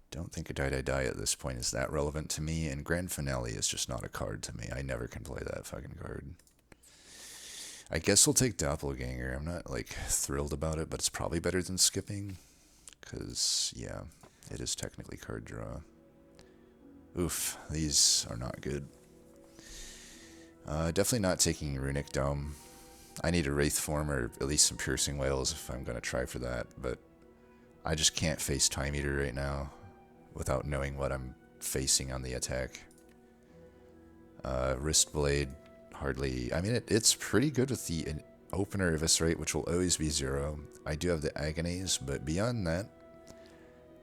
Don't think a Die at this point is that relevant to me, and Grand Finale is just not a card to me. I never can play that fucking card. I guess we'll take Doppelganger. I'm not like thrilled about it, but it's probably better than skipping. Because, yeah, it is technically card draw. Oof, these are not good. Definitely not taking Runic Dome. I need a Wraith form or at least some Piercing Wails if I'm going to try for that, but I just can't face Time Eater right now without knowing what I'm facing on the attack. Wrist Blade, hardly... I mean, it's pretty good with the opener Eviscerate, which will always be 0. I do have the Agonies, but beyond that,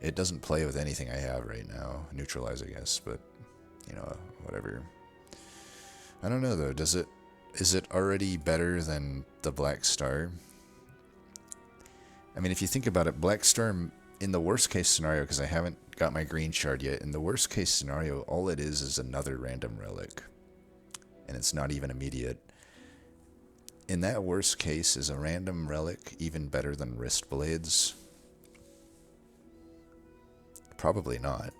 it doesn't play with anything I have right now. Neutralize, I guess, but, you know, whatever. I don't know, though. Is it already better than the Black Star? I mean, if you think about it, Black Star, in the worst case scenario, because I haven't got my green shard yet, in the worst case scenario, all it is another random relic. And it's not even immediate. In that worst case, is a random relic even better than Wrist Blades? Probably not.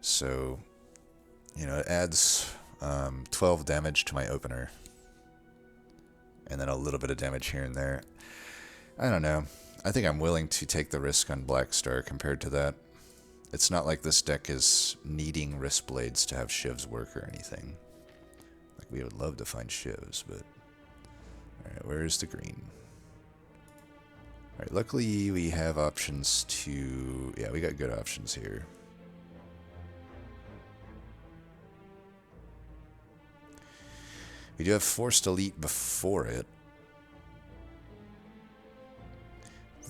So, you know, it adds 12 damage to my opener. And then a little bit of damage here and there. I don't know. I think I'm willing to take the risk on Black Star compared to that. It's not like this deck is needing Wrist Blades to have Shivs work or anything. Like, we would love to find Shivs, but... Alright, where's the green? Alright, luckily we have options to... Yeah, we got good options here. We do have Forced Elite before it.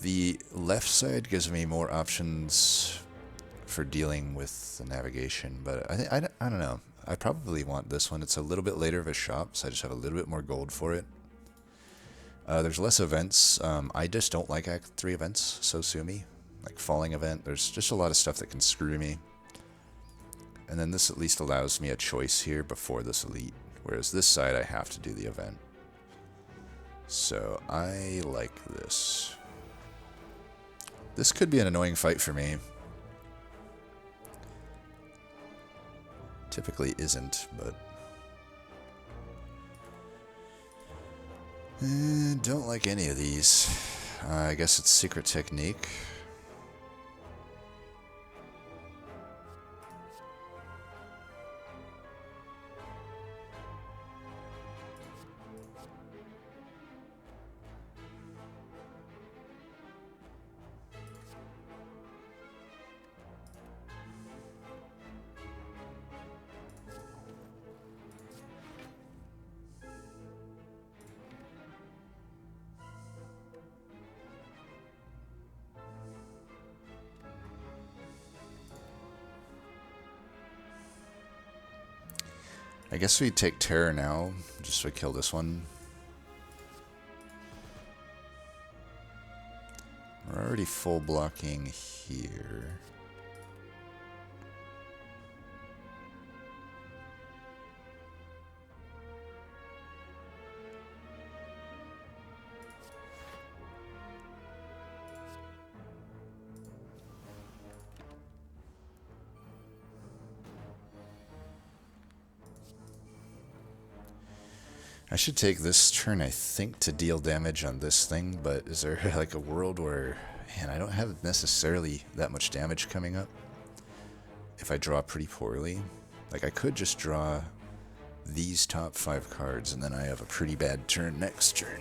The left side gives me more options for dealing with the navigation, but I don't know. I probably want this one. It's a little bit later of a shop, so I just have a little bit more gold for it. There's less events. I just don't like Act 3 events, so sue me. Like falling event, there's just a lot of stuff that can screw me. And then this at least allows me a choice here before this elite, whereas this side I have to do the event. So I like this. This could be an annoying fight for me. Typically isn't, but... don't like any of these. I guess it's secret technique. I guess we take Terror now, just so we kill this one. We're already full blocking here. I should take this turn, I think, to deal damage on this thing, but is there like a world where, man, I don't have necessarily that much damage coming up if I draw pretty poorly? Like, I could just draw these top 5 cards, and then I have a pretty bad turn next turn.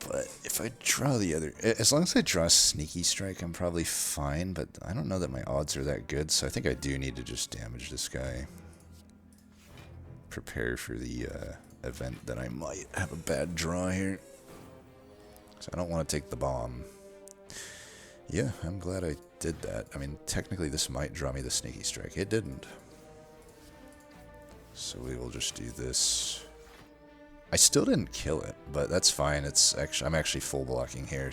But if I draw the other... As long as I draw Sneaky Strike, I'm probably fine, but I don't know that my odds are that good, so I think I do need to just damage this guy. Prepare for the event that I might have a bad draw here. So I don't want to take the bomb. Yeah, I'm glad I did that. I mean, technically this might draw me the Sneaky Strike. It didn't. So we will just do this. I still didn't kill it, but that's fine. It's actually I'm actually full blocking here.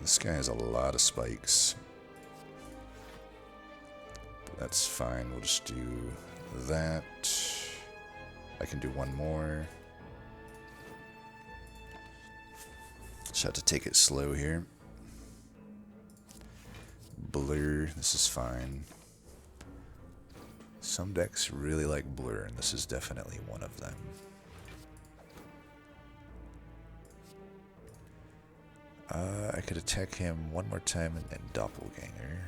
This guy has a lot of spikes. That's fine, we'll just do that. I can do one more. Just have to take it slow here. Blur, this is fine. Some decks really like blur, and this is definitely one of them. I could attack him one more time and then Doppelganger.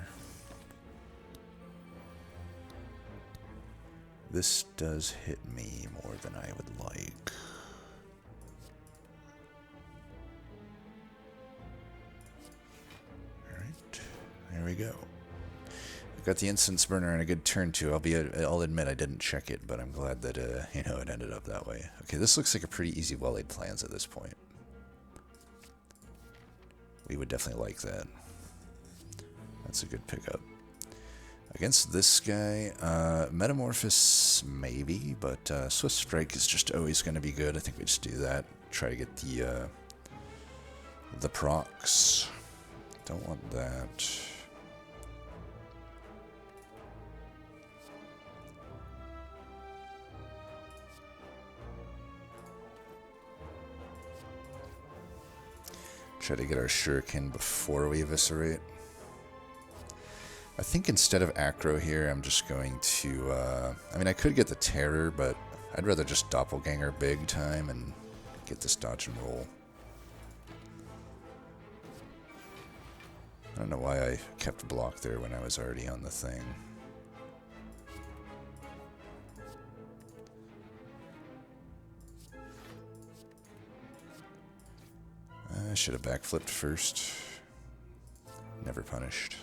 This does hit me more than I would like. Alright, there we go. I've got the instance burner and a good turn too. I'll admit I didn't check it, but I'm glad that you know, it ended up that way. Okay, this looks like a pretty easy well-laid plans at this point. We would definitely like that. That's a good pickup. Against this guy, Metamorphosis maybe, but Swift Strike is just always going to be good. I think we just do that. Try to get the procs. Don't want that. Try to get our Shuriken before we eviscerate. I think instead of Acro here, I'm just going to... I mean, I could get the Terror, but I'd rather just Doppelganger big time and get this dodge and roll. I don't know why I kept block there when I was already on the thing. I should have backflipped first. Never punished.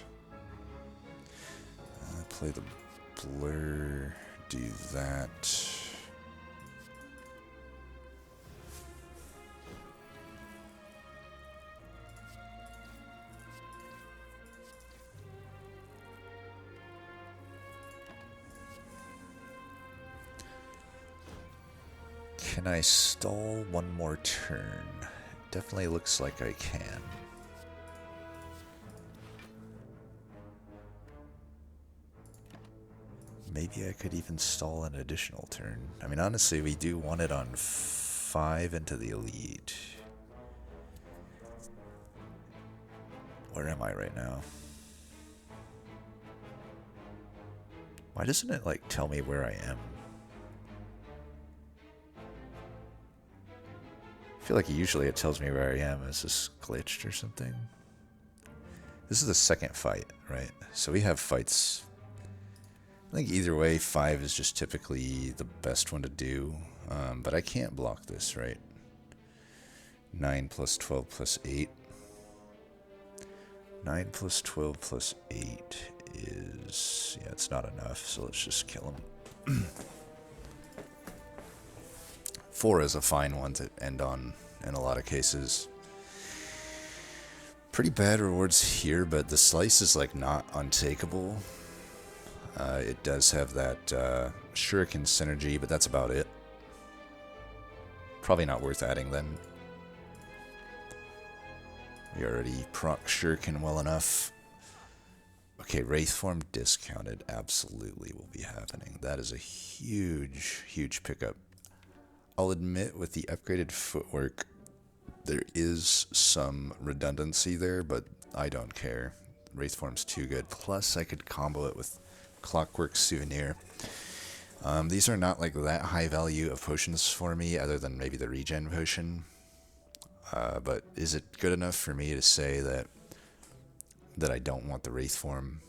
play the blur, do that. Can I stall one more turn? Definitely looks like I can. Maybe I could even stall an additional turn. I mean, honestly, we do want it on 5 into the elite. Where am I right now? Why doesn't it, like, tell me where I am? I feel like usually it tells me where I am. Is this glitched or something? This is the second fight, right? So we have fights. I think either way, 5 is just typically the best one to do. But I can't block this, right? 9 plus 12 plus 8. 9 plus 12 plus 8 is... yeah, it's not enough, so let's just kill him. 4 is a fine one to end on in a lot of cases. Pretty bad rewards here, but the slice is like not untakeable. It does have that shuriken synergy, but that's about it. Probably not worth adding then. We already proc shuriken well enough. Okay, Wraith Form discounted absolutely will be happening. That is a huge, huge pickup. I'll admit with the upgraded footwork, there is some redundancy there, but I don't care. Wraith Form's too good. Plus, I could combo it with Clockwork Souvenir. These are not like that high value of potions for me, other than maybe the regen potion. But is it good enough for me to say that I don't want the Wraith Form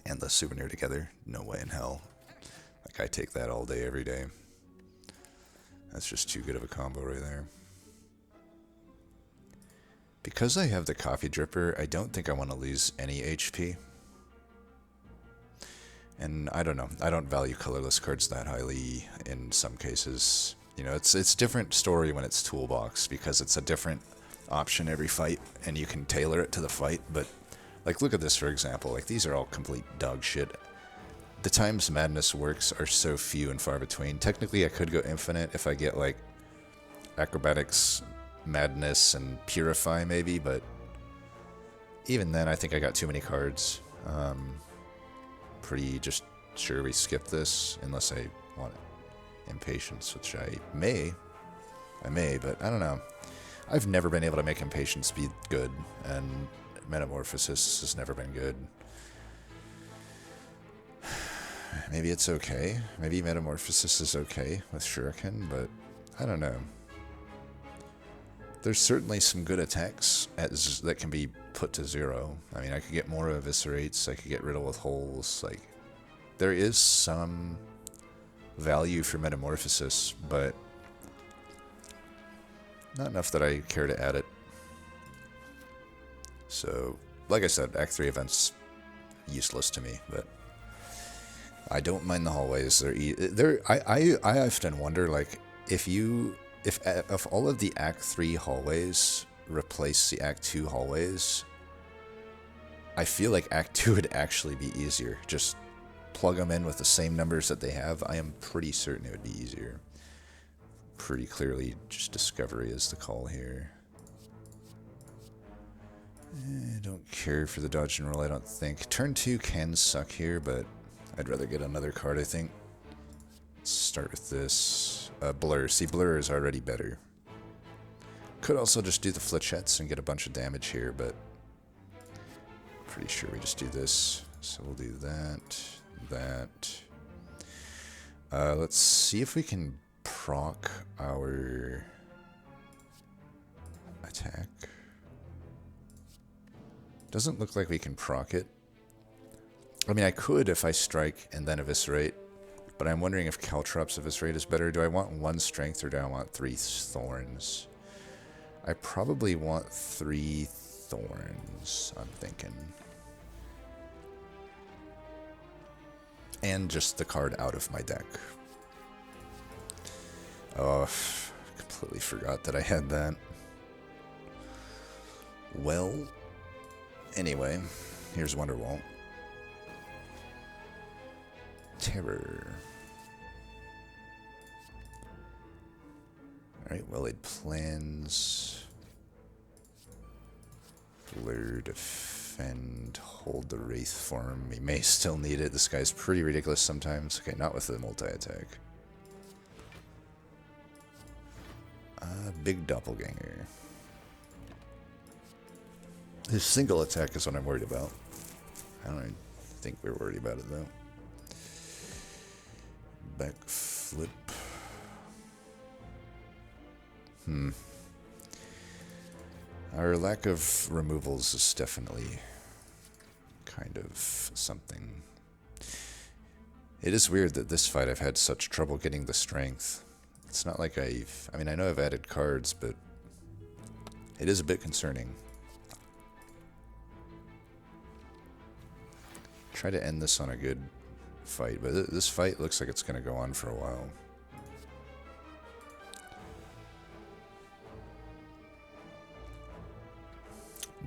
and the Souvenir together? No way in hell. Like, I take that all day, every day. That's just too good of a combo right there. Because I have the Coffee Dripper, I don't think I want to lose any HP. And I don't know. I don't value colorless cards that highly in some cases. You know, it's a different story when it's Toolbox, because it's a different option every fight, and you can tailor it to the fight. But, like, look at this, for example. Like, these are all complete dog shit. The times Madness works are so few and far between. Technically, I could go infinite if I get, like, Acrobatics, Madness, and Purify, maybe, but even then, I think I got too many cards. Pretty just sure we skip this, unless I want Impatience, which I may, but I don't know. I've never been able to make Impatience be good, and Metamorphosis has never been good. Maybe it's okay. Maybe Metamorphosis is okay with Shuriken, but I don't know. There's certainly some good attacks that can be put to 0. I mean, I could get more Eviscerates, I could get Riddle with Holes. Like, there is some value for Metamorphosis, but not enough that I care to add it. So, like I said, Act 3 events useless to me, but I don't mind the hallways. I often wonder, like, if all of the Act 3 hallways replace the Act 2 hallways, I feel like Act 2 would actually be easier. Just plug them in with the same numbers that they have. I am pretty certain it would be easier. Pretty clearly, just Discovery is the call here. I don't care for the dodge and roll, I don't think. Turn 2 can suck here, but I'd rather get another card, I think. Let's start with this. Blur. See, Blur is already better. Could also just do the Fletchettes and get a bunch of damage here, but pretty sure we just do this. So we'll do that. Let's see if we can proc our attack. Doesn't look like we can proc it. I mean, I could if I strike and then Eviscerate, but I'm wondering if Caltrops Eviscerate is better. Do I want 1 strength or do I want 3 thorns? I probably want 3 thorns, I'm thinking. and just the card out of my deck. Oh, completely forgot that I had that. Well, anyway, here's Wonderwall. Terror. Alright, well-laid plans. Blur, defend, hold the Wraith form. We may still need it. This guy's pretty ridiculous sometimes. Okay, not with the multi-attack. Big Doppelganger. His single attack is what I'm worried about. I don't think we're worried about it, though. Backflip. Our lack of removals is definitely kind of something. It is weird that this fight I've had such trouble getting the strength. It's not like I mean, I know I've added cards, but it is a bit concerning. Try to end this on a good fight, but this fight looks like it's going to go on for a while.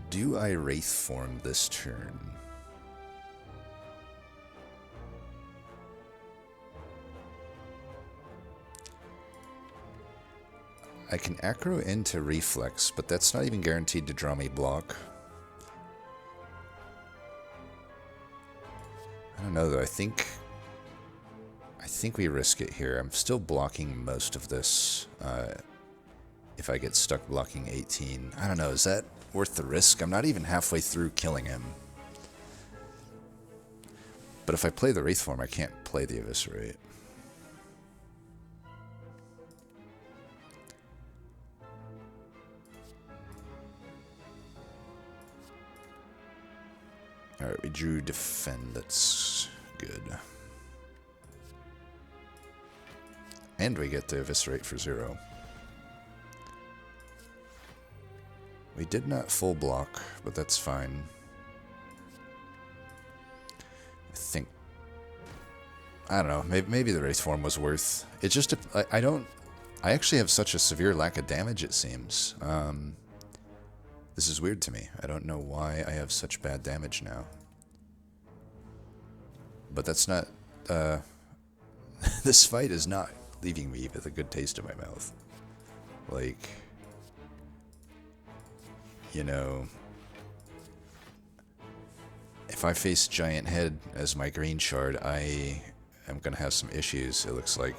Do I Wraith form this turn? I can aggro into Reflex, but that's not even guaranteed to draw me block. I don't know though, I think we risk it here. I'm still blocking most of this if I get stuck blocking 18. I don't know, is that worth the risk? I'm not even halfway through killing him. But if I play the Wraith form, I can't play the Eviscerate. Alright, we drew defend, that's good. And we get the Eviscerate for 0. We did not full block, but that's fine. I don't know, maybe the Wraith form was worth. It's just, I actually have such a severe lack of damage, it seems. This is weird to me. I don't know why I have such bad damage now. But that's not, this fight is not leaving me with a good taste in my mouth. Like, you know, if I face Giant Head as my green shard, I am going to have some issues, it looks like.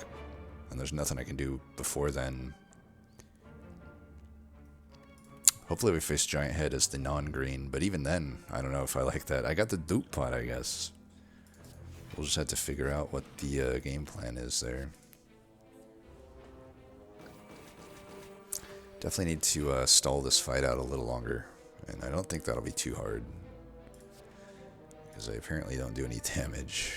And there's nothing I can do before then. Hopefully we face Giant Head as the non-green, but even then, I don't know if I like that. I got the dupe pot, I guess. We'll just have to figure out what the game plan is there. Definitely need to stall this fight out a little longer, and I don't think that'll be too hard. Because I apparently don't do any damage.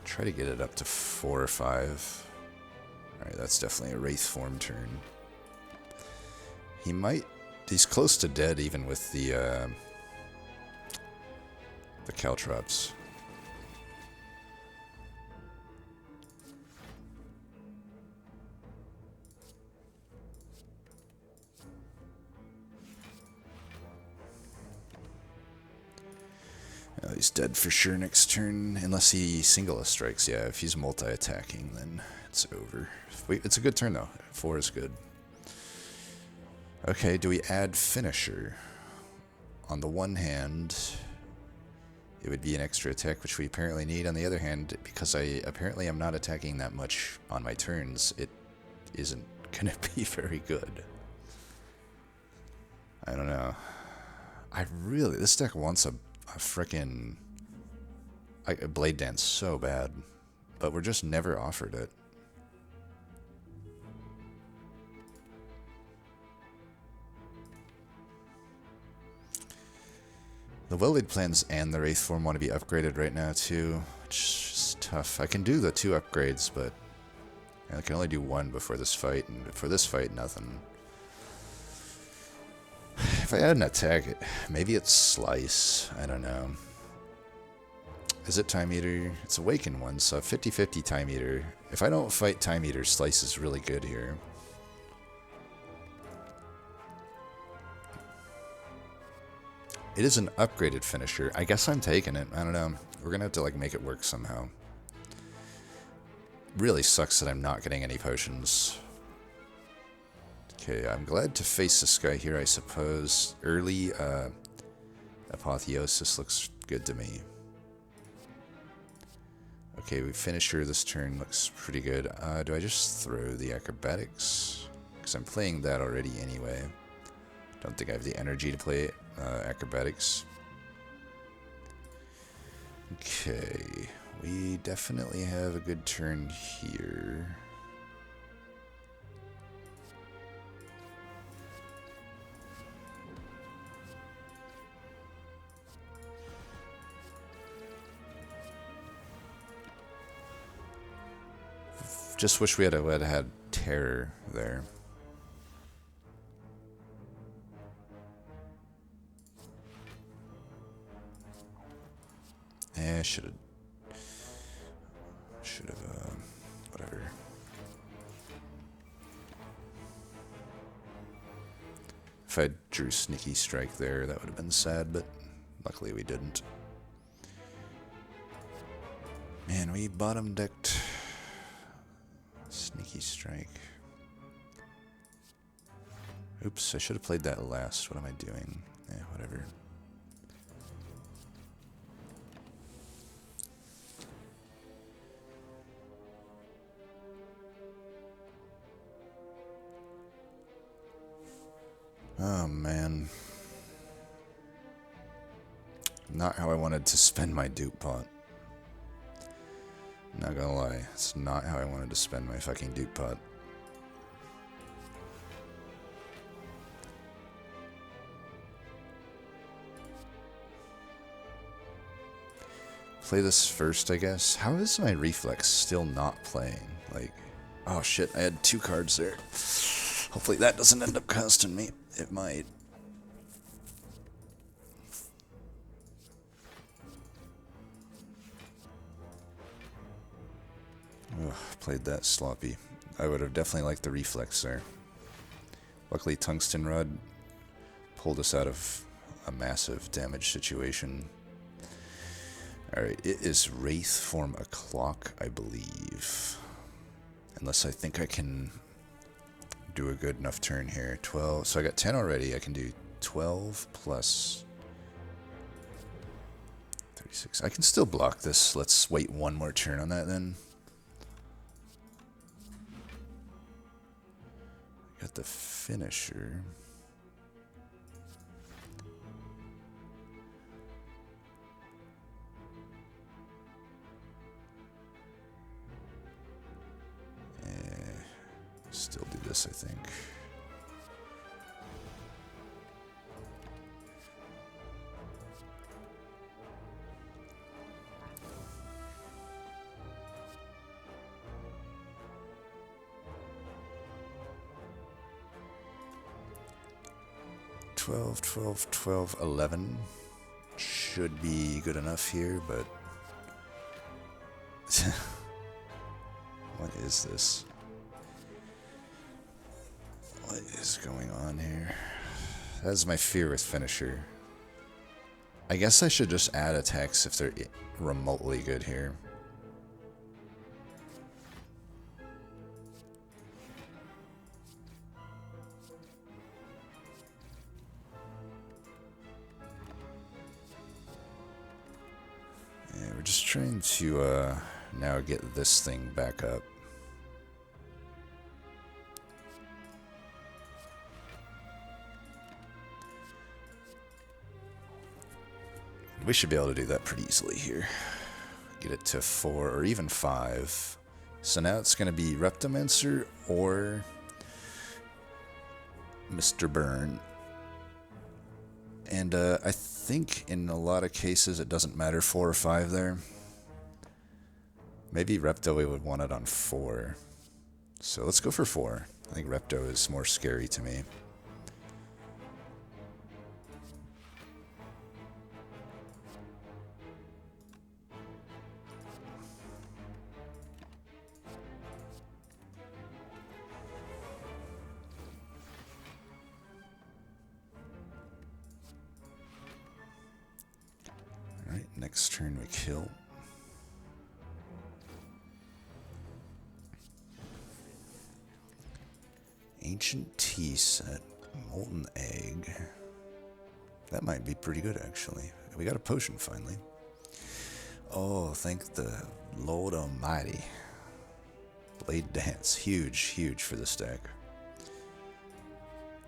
Try to get it up to 4 or 5. Alright, that's definitely a Wraith form turn. He's close to dead even with the Caltrops. Oh, he's dead for sure next turn, unless he single strikes. Yeah, if he's multi-attacking, then it's over. It's a good turn, though. 4 is good. Okay, do we add Finisher? On the one hand, it would be an extra attack, which we apparently need. On the other hand, because I apparently am not attacking that much on my turns, it isn't going to be very good. I don't know. This deck wants a frickin' Blade Dance so bad, but we're just never offered it. The well-laid plans and the Wraith form want to be upgraded right now too, which is just tough. I can do the 2 upgrades, but I can only do 1 before this fight, and for this fight, nothing. If I add an attack, maybe it's Slice. I don't know. Is it Time Eater? It's Awakened one, so 50-50 Time Eater. If I don't fight Time Eater, Slice is really good here. It is an upgraded finisher. I guess I'm taking it. I don't know. We're going to have to like make it work somehow. Really sucks that I'm not getting any potions. Okay, I'm glad to face this guy here, I suppose. Early Apotheosis looks good to me. Okay, we finish her this turn. Looks pretty good. Do I just throw the Acrobatics? Because I'm playing that already anyway. Don't think I have the energy to play Acrobatics. Okay, we definitely have a good turn here. Just wish we had had Terror there. Should have, whatever. If I drew Sneaky Strike there, that would have been sad, but luckily we didn't. Man, we bottom decked Sneaky Strike. Oops, I should have played that last. What am I doing? Whatever. Oh, man. Not how I wanted to spend my dupe pot. Not gonna lie, it's not how I wanted to spend my fucking dupe pot. Play this first, I guess. How is my reflex still not playing? Like, oh shit, I had 2 cards there. Hopefully that doesn't end up costing me. It might. Ugh, played that sloppy. I would have definitely liked the reflex there. Luckily, Tungsten Rod pulled us out of a massive damage situation. Alright, it is Wraith Form o'clock, I believe. Unless I think I can do a good enough turn here. 12. So I got 10 already. I can do 12 plus 36. I can still block this. Let's wait one more turn on that then. Got the finisher. Still do this, I think. $12, 11 should be good enough here, but what is this? What is going on here? That's my fear with finisher. I guess I should just add attacks if they're remotely good here. Yeah, we're just trying to now get this thing back up. We should be able to do that pretty easily here. Get it to 4 or even 5. So now it's going to be Reptomancer or Mr. Burn. And I think in a lot of cases it doesn't matter 4 or 5 there. Maybe Repto we would want it on 4. So let's go for 4. I think Repto is more scary to me. Next turn we kill. Ancient tea set, molten egg. That might be pretty good actually. We got a potion finally. Oh, thank the Lord Almighty. Blade Dance, huge for this deck.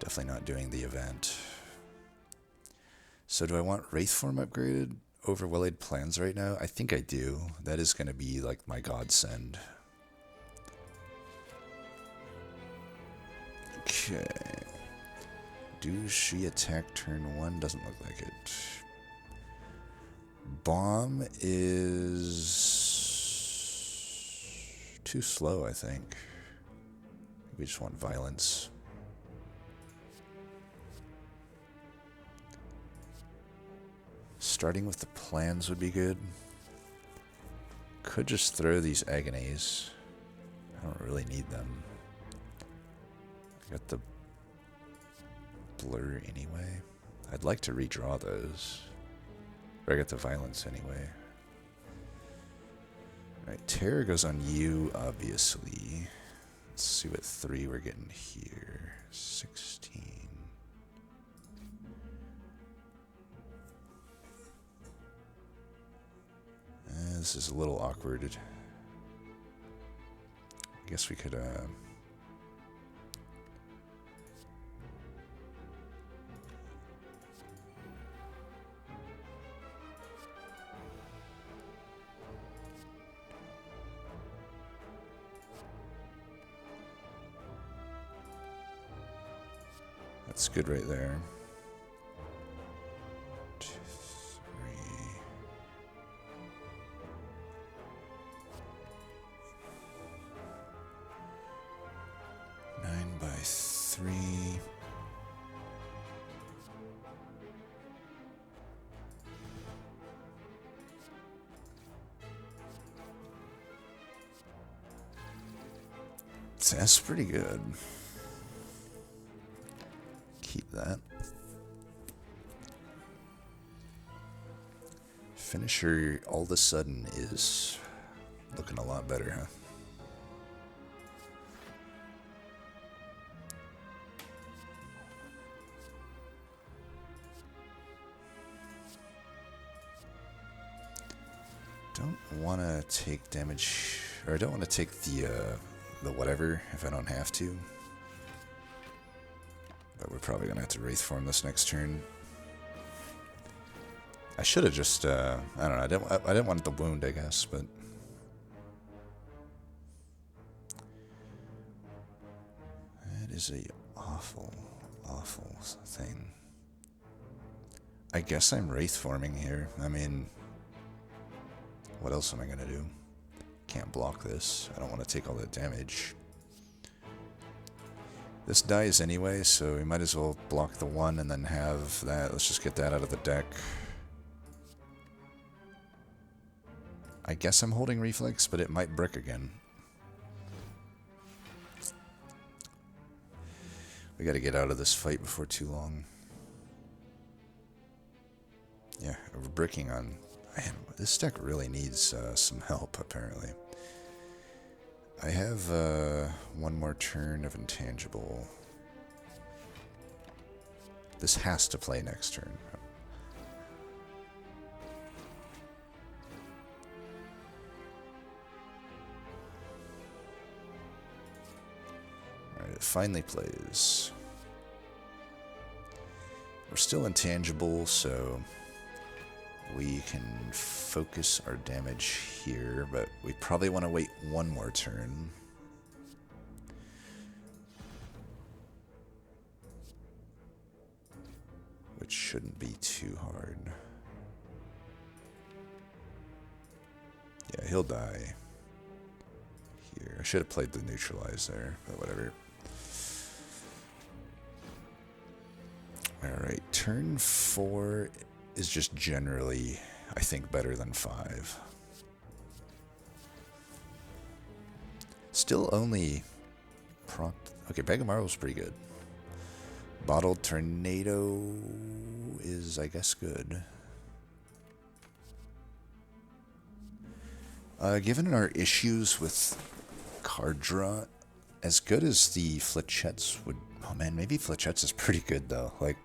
Definitely not doing the event. So do I want Wraithform upgraded over Well-Laid Plans right now? I think I do. That is going to be like my godsend. Okay. Do she attack turn 1? Doesn't look like it. Bomb is too slow, I think. We just want violence. Starting with the plans would be good. Could just throw these agonies. I don't really need them. I got the blur anyway. I'd like to redraw those. But I got the violence anyway. Alright, Terror goes on you, obviously. Let's see what 3 we're getting here. 16. This is a little awkward. I guess we could, that's good right there. 2, 3. Nine by 3. That's pretty good. Keep that. Finisher all of a sudden is looking a lot better, huh? Don't want to take damage, or I don't want to take the whatever if I don't have to. But we're probably gonna have to Wraithform this next turn. I should have just, I don't know, I didn't want the wound, I guess, but... That is a awful thing. I guess I'm Wraithforming here. I mean... What else am I gonna do? Can't block this. I don't want to take all that damage. This dies anyway, so we might as well block the 1 and then have that. Let's just get that out of the deck. I guess I'm holding Reflex, but it might brick again. We gotta get out of this fight before too long. Yeah, we're bricking on... Man, this deck really needs some help, apparently. I have one more turn of Intangible. This has to play next turn. Alright, it finally plays. We're still Intangible, so... we can focus our damage here, but we probably want to wait one more turn. Which shouldn't be too hard. Yeah, he'll die here. I should have played the neutralize there, but whatever. Alright, turn 4 is just generally, I think, better than 5. Still only proc... Okay, Bag of Marbles is pretty good. Bottled Tornado is, I guess, good. Given our issues with card draw, as good as the flechettes would... Oh man, maybe flechettes is pretty good though. Like,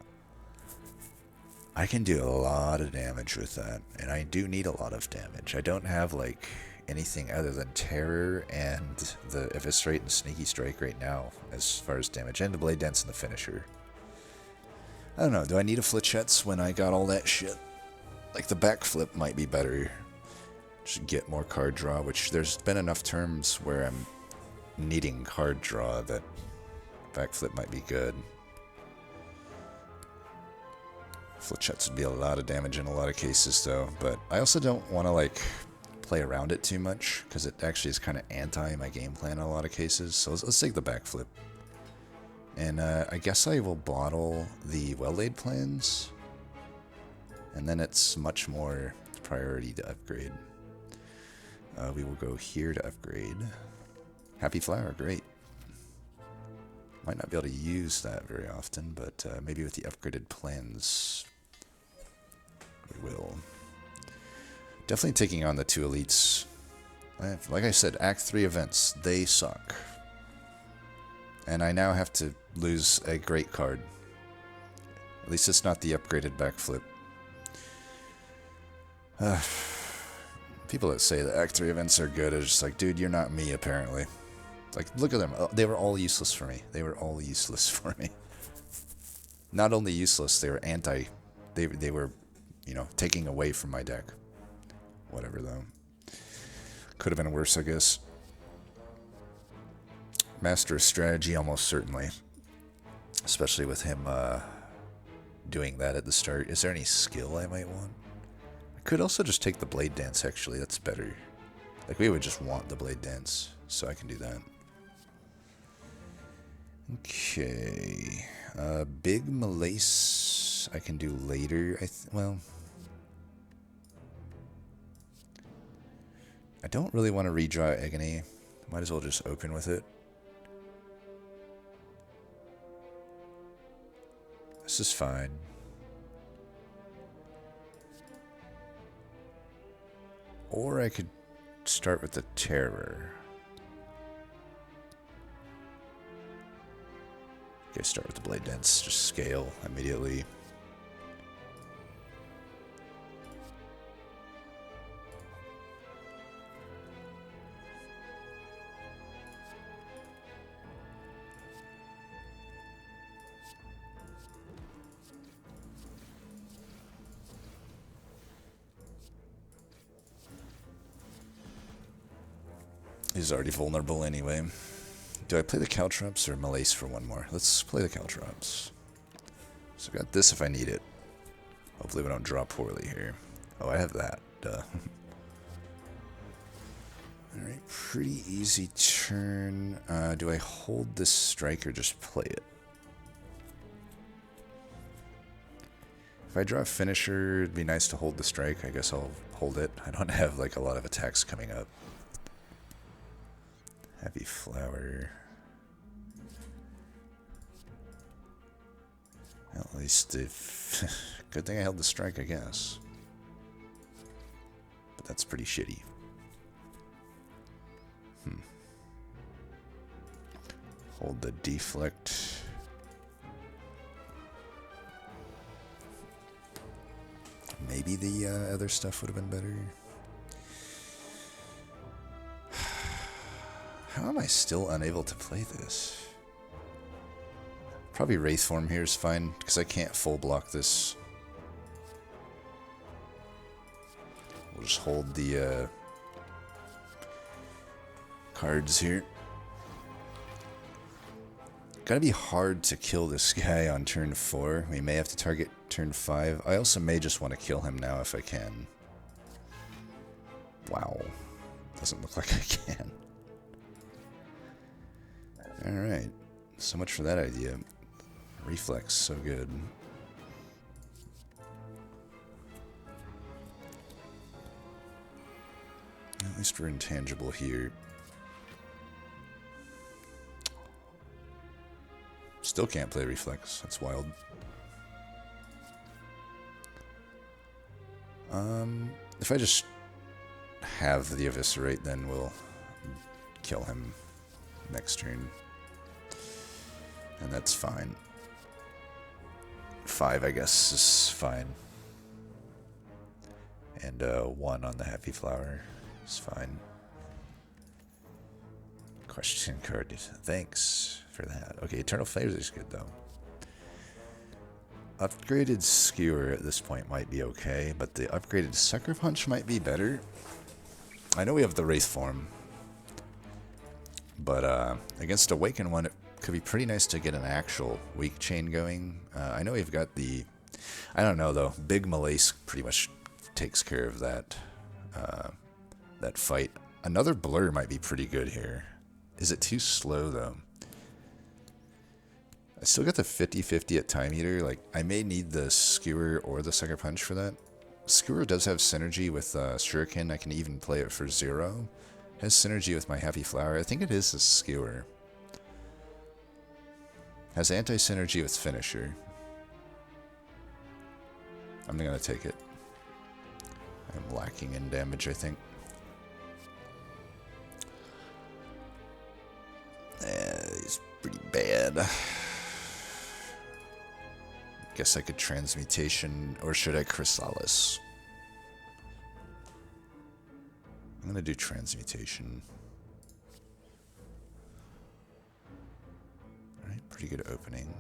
I can do a lot of damage with that, and I do need a lot of damage. I don't have like anything other than Terror and the Eviscerate and Sneaky Strike right now as far as damage, and the Blade Dance and the Finisher. I don't know, do I need a flechettes when I got all that shit? Like the backflip might be better. Just get more card draw, which there's been enough terms where I'm needing card draw that backflip might be good. Flechettes would be a lot of damage in a lot of cases though, but I also don't want to like play around it too much because it actually is kind of anti my game plan in a lot of cases. So let's take the backflip. And I guess I will bottle the well-laid plans, and then it's much more priority to upgrade. We will go here to upgrade. Happy Flower, great. Might not be able to use that very often, but maybe with the upgraded plans, we will. Definitely taking on the two elites. Like I said, Act 3 events, they suck. And I now have to lose a great card. At least it's not the upgraded backflip. People that say that Act 3 events are good are just like, dude, you're not me, apparently. Like, look at them. They were all useless for me. They were all useless for me. Not only useless, they were anti... They were, you know, taking away from my deck. Whatever, though. Could have been worse, I guess. Master of Strategy, almost certainly. Especially with him doing that at the start. Is there any skill I might want? I could also just take the Blade Dance, actually. That's better. Like, we would just want the Blade Dance, so I can do that. Okay. Big Malace I can do later. Well, I don't really want to redraw Agony. Might as well just open with it. This is fine. Or I could start with the Terror. Okay, start with the Blade Dance, just scale immediately. He's already vulnerable anyway. Do I play the Caltrops or Malace for one more? Let's play the Caltrops. So I got this if I need it. Hopefully we don't draw poorly here. Oh, I have that. Duh. Alright, pretty easy turn. Do I hold this strike or just play it? If I draw a finisher, it'd be nice to hold the strike. I guess I'll hold it. I don't have like a lot of attacks coming up. Happy Flower. Well, at least if... Good thing I held the strike, I guess. But that's pretty shitty. Hold the deflect. Maybe the other stuff would have been better. How am I still unable to play this? Probably Wraith Form here is fine, because I can't full block this. We'll just hold the cards here. Gotta be hard to kill this guy on turn 4. We may have to target turn 5. I also may just want to kill him now if I can. Wow. Doesn't look like I can. Alright. So much for that idea. Reflex, so good. At least we're intangible here. Still can't play Reflex. That's wild. If I just have the Eviscerate, then we'll kill him next turn. And that's fine. 5, I guess, is fine. And 1 on the Happy Flower is fine. Question card. Thanks for that. Okay, Eternal Phase is good, though. Upgraded Skewer at this point might be okay, but the upgraded Sucker Punch might be better. I know we have the Wraith form, but against Awaken one, it could be pretty nice to get an actual weak chain going. I know we've got the... I don't know, though. Big Malaise pretty much takes care of that, that fight. Another Blur might be pretty good here. Is it too slow, though? I still got the 50-50 at Time Eater. Like, I may need the Skewer or the Sucker Punch for that. Skewer does have synergy with Shuriken. I can even play it for 0. Has synergy with my Happy Flower. I think it is a Skewer. Has anti-synergy with Finisher. I'm gonna take it. I'm lacking in damage, I think. He's pretty bad. Guess I could Transmutation, or should I Chrysalis? I'm gonna do Transmutation. Alright, pretty good opening.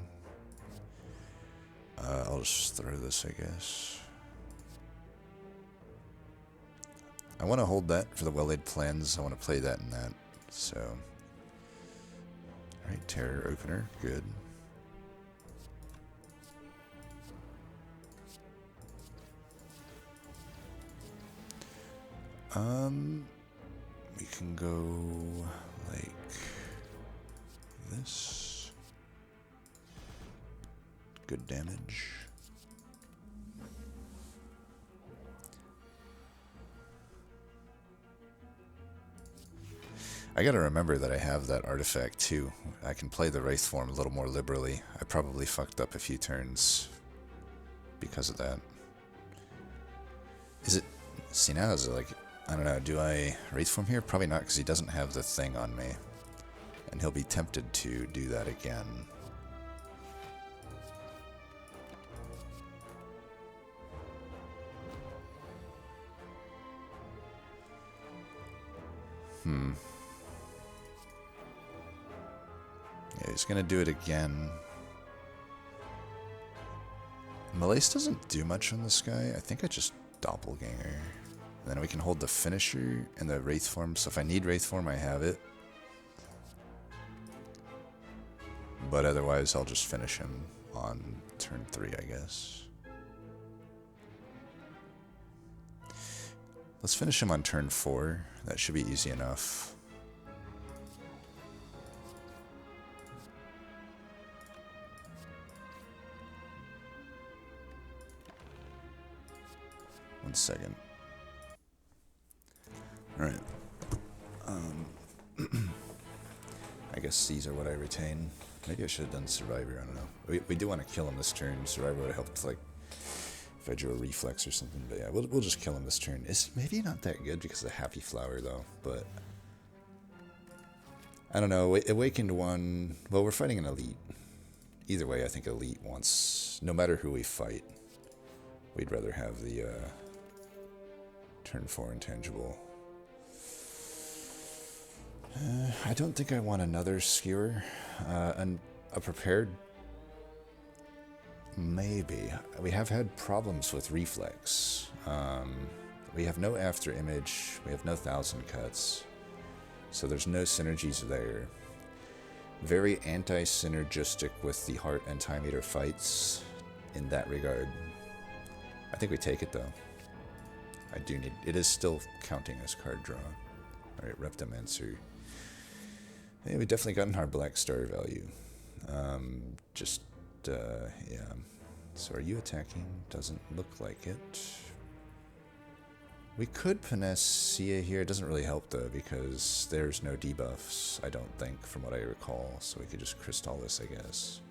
I'll just throw this, I guess. I want to hold that for the Well-Laid Plans. I want to play that and that, so... Alright, Terror Opener, good. We can go like this. Good damage. I gotta remember that I have that artifact too. I can play the Wraith form a little more liberally. I probably fucked up a few turns because of that. Is it... See, now is it like... I don't know, do I Wraith form here? Probably not, because he doesn't have the thing on me. And he'll be tempted to do that again. Yeah, he's gonna do it again. Malaise doesn't do much on this guy. I think I just Doppelganger. Then we can hold the Finisher and the Wraith form. So if I need Wraith form, I have it. But otherwise, I'll just finish him on turn 3, I guess. Let's finish him on turn 4. That should be easy enough. One second. Alright. I guess these are what I retain. Maybe I should have done Survivor, I don't know. We do want to kill him this turn. Survivor would have helped, like, if I drew a Reflex or something. But yeah, we'll just kill him this turn. It's maybe not that good because of the Happy Flower, though. But I don't know. Awakened one... Well, we're fighting an Elite. Either way, I think Elite wants... No matter who we fight, we'd rather have the turn 4 Intangible. I don't think I want another Skewer. A Prepared... Maybe. We have had problems with Reflex. We have no After Image. We have no Thousand Cuts. So there's no synergies there. Very anti-synergistic with the Heart and Time Eater fights in that regard. I think we take it, though. I do need... It is still counting as card draw. Alright, Reptomancer. Yeah, we definitely gotten our Black Star value. Yeah. So are you attacking? Doesn't look like it. We could Panacea here. It doesn't really help, though, because there's no debuffs, I don't think, from what I recall. So we could just Crystallis, I guess.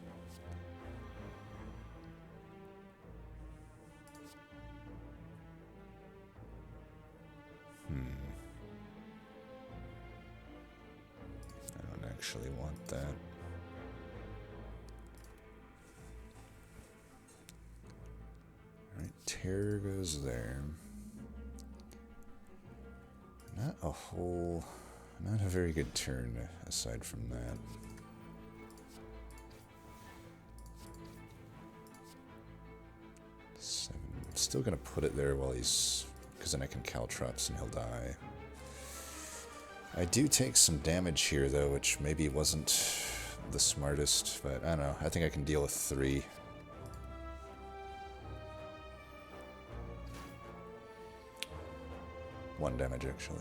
I don't actually want that. Alright, Terror goes there. Not a whole... Not a very good turn, aside from that. Seven. Still gonna put it there while he's... because then I can Caltrops and he'll die. I do take some damage here, though, which maybe wasn't the smartest, but I don't know. I think I can deal with 3. One damage, actually.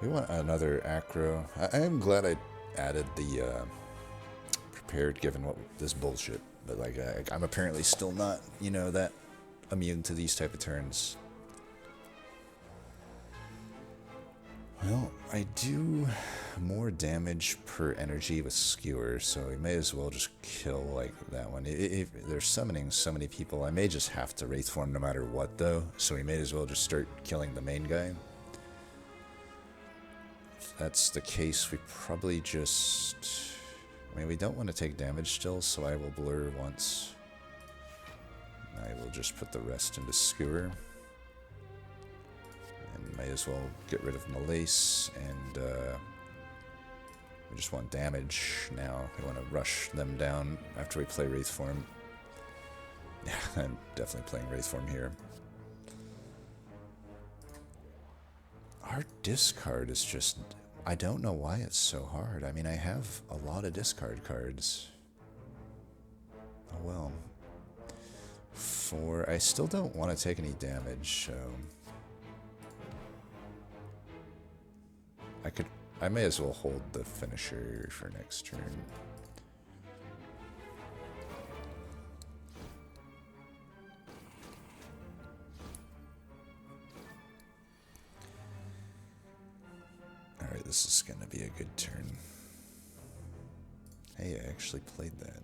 We want another acro. I am glad I added the prepared, given what this bullshit. But like, I'm apparently still not, you know, that immune to these type of turns. Well, I do more damage per energy with Skewer, so we may as well just kill, like, that one. If they're summoning so many people, I may just have to Wraith form no matter what, though, so we may as well just start killing the main guy. If that's the case, we probably just... I mean, we don't want to take damage still, so I will blur once. I will just put the rest into Skewer. And may as well get rid of Malace, and we just want damage now. We want to rush them down after we play Wraith Form. Yeah, I'm definitely playing Wraith Form here. Our discard is just... I don't know why it's so hard. I mean, I have a lot of discard cards. Oh well. I still don't want to take any damage, so... I may as well hold the finisher for next turn. Alright, this is gonna be a good turn. Hey, I actually played that.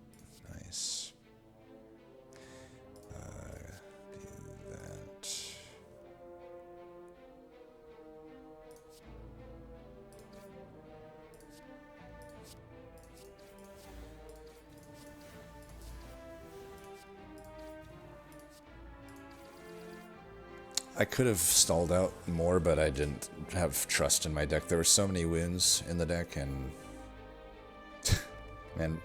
Nice. Do that. I could have stalled out more, but I didn't have trust in my deck. There were so many wounds in the deck, and... man,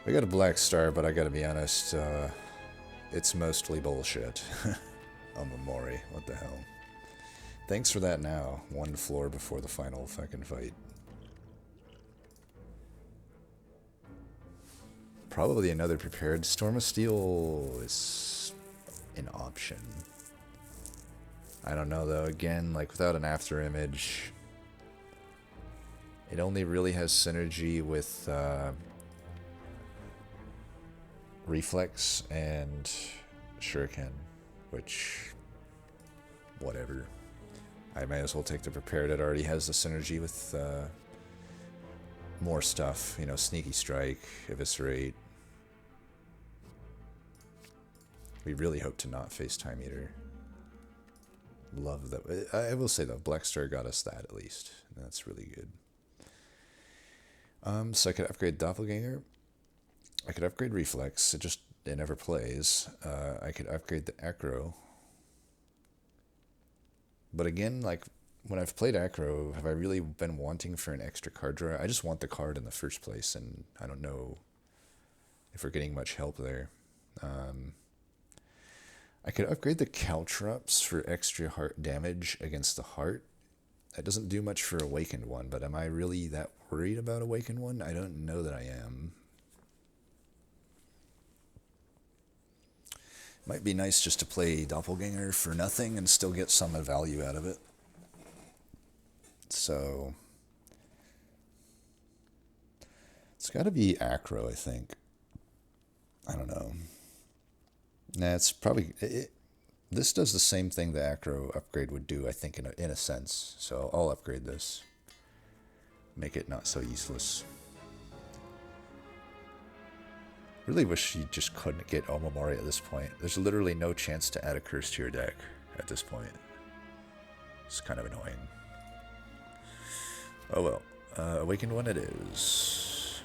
we got a Black Star, but I gotta be honest, it's mostly bullshit. Omamori, what the hell. Thanks for that now. One floor before the final fucking fight. Probably another prepared. Storm of Steel is an option. I don't know, though. Again, like, without an after image, it only really has synergy with Reflex and Shuriken, which, whatever. I may as well take the prepared. It already has the synergy with more stuff, you know, Sneaky Strike, Eviscerate. We really hope to not face Time Eater. Love that. I will say though, Black Star got us that at least. That's really good. So I could upgrade Doppelganger. I could upgrade Reflex. It never plays. I could upgrade the Acro. But again, like when I've played Acro, have I really been wanting for an extra card draw? I just want the card in the first place, and I don't know if we're getting much help there. I could upgrade the Caltrops for extra heart damage against the heart. That doesn't do much for Awakened One, but am I really that worried about Awakened One? I don't know that I am. Might be nice just to play Doppelganger for nothing and still get some value out of it. So... it's gotta be Acro, I think. I don't know. Nah, it's probably... this does the same thing the Acro upgrade would do, I think, in a sense. So I'll upgrade this. Make it not so useless. Really wish you just couldn't get Omamori at this point. There's literally no chance to add a curse to your deck at this point. It's kind of annoying. Oh well. Awakened One it is.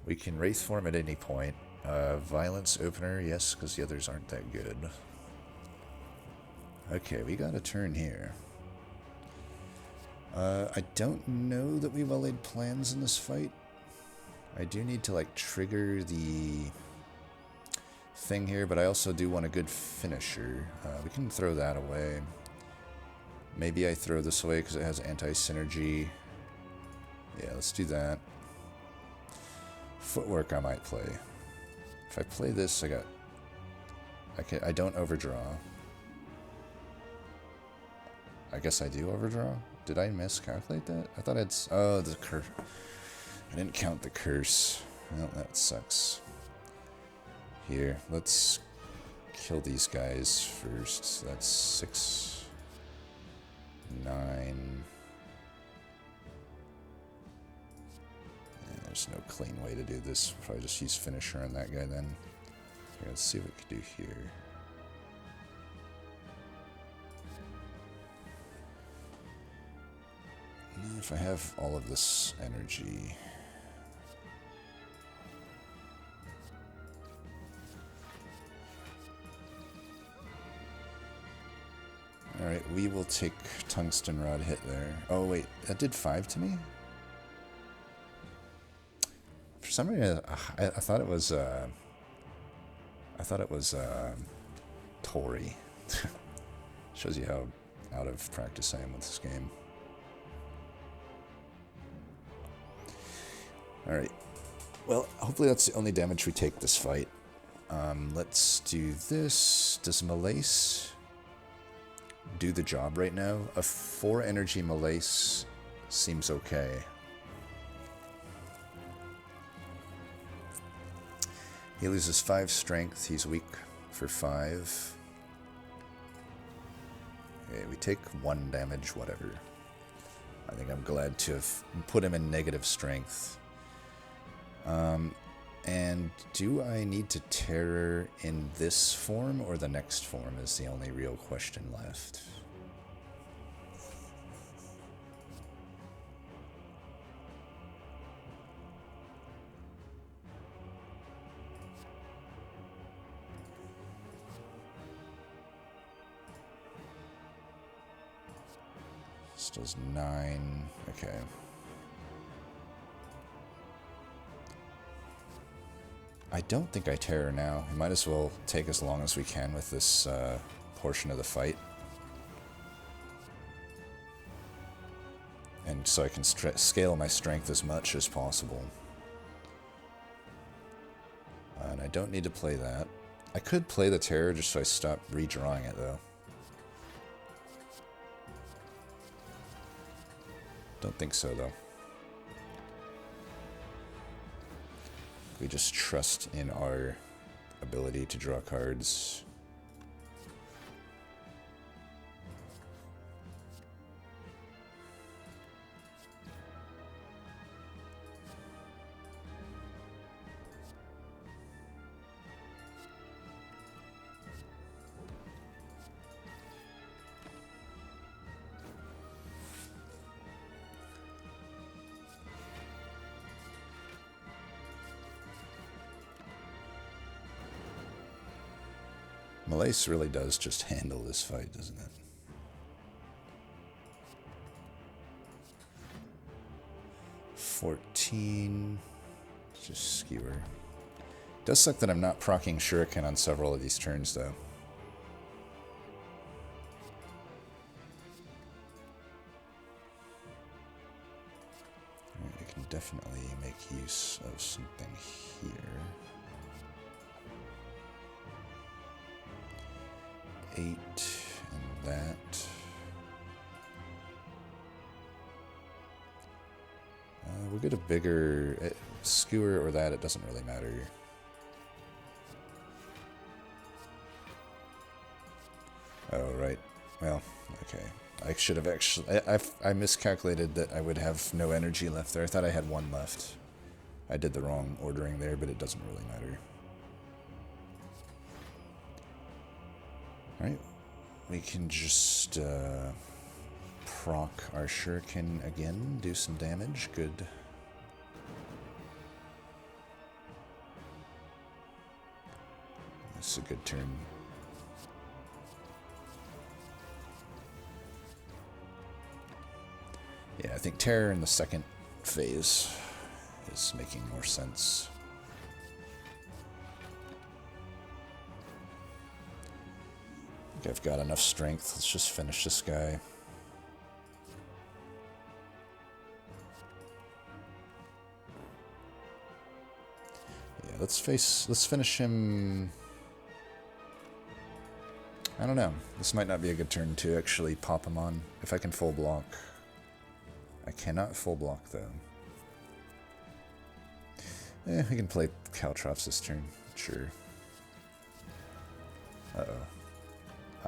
We can Wraith form at any point. Violence opener, yes, because the others aren't that good. Okay, we got a turn here. I don't know that we well-laid plans in this fight. I do need to, like, trigger the thing here, but I also do want a good finisher. We can throw that away. Maybe I throw this away because it has anti-synergy. Yeah, let's do that. Footwork I might play. If I play this, I don't overdraw. I guess I do overdraw. Did I miscalculate that? I thought I'd... Oh, the curse. I didn't count the curse. Well, that sucks. Here, let's kill these guys first. That's 6, 9. Yeah, there's no clean way to do this. Probably just use finisher on that guy then. Okay, let's see what we can do here. If I have all of this energy... Alright, we will take Tungsten Rod hit there. Oh wait, that did 5 to me? For some reason, I thought it was, Tori. Shows you how out of practice I am with this game. Alright. Well, hopefully that's the only damage we take this fight. Let's do this. Does Malace do the job right now? A 4 energy Malace seems okay. He loses 5 strength. He's weak for 5. Okay, we take 1 damage, whatever. I think I'm glad to have put him in negative strength. And do I need to terror in this form or the next form is the only real question left. This does 9. Okay. I don't think I terror now. We might as well take as long as we can with this portion of the fight. And so I can scale my strength as much as possible. And I don't need to play that. I could play the terror just so I stop redrawing it though. Don't think so though. We just trust in our ability to draw cards. Malace really does just handle this fight, doesn't it? $14. Just skewer. Does suck that I'm not proccing Shuriken on several of these turns, though. I can definitely make use of something here. 8 and that. We'll get a bigger skewer or that, it doesn't really matter. Oh, right. Well, okay. I should have actually... I miscalculated that I would have no energy left there. I thought I had 1 left. I did the wrong ordering there, but it doesn't really matter. Alright, we can just proc our shuriken again, do some damage, good. This is a good turn. Yeah, I think terror in the second phase is making more sense. I think I've got enough strength. Let's just finish this guy. Yeah, let's finish him. I don't know. This might not be a good turn to actually pop him on. If I can full block. I cannot full block though. We can play Caltrops this turn. Sure. Uh-oh.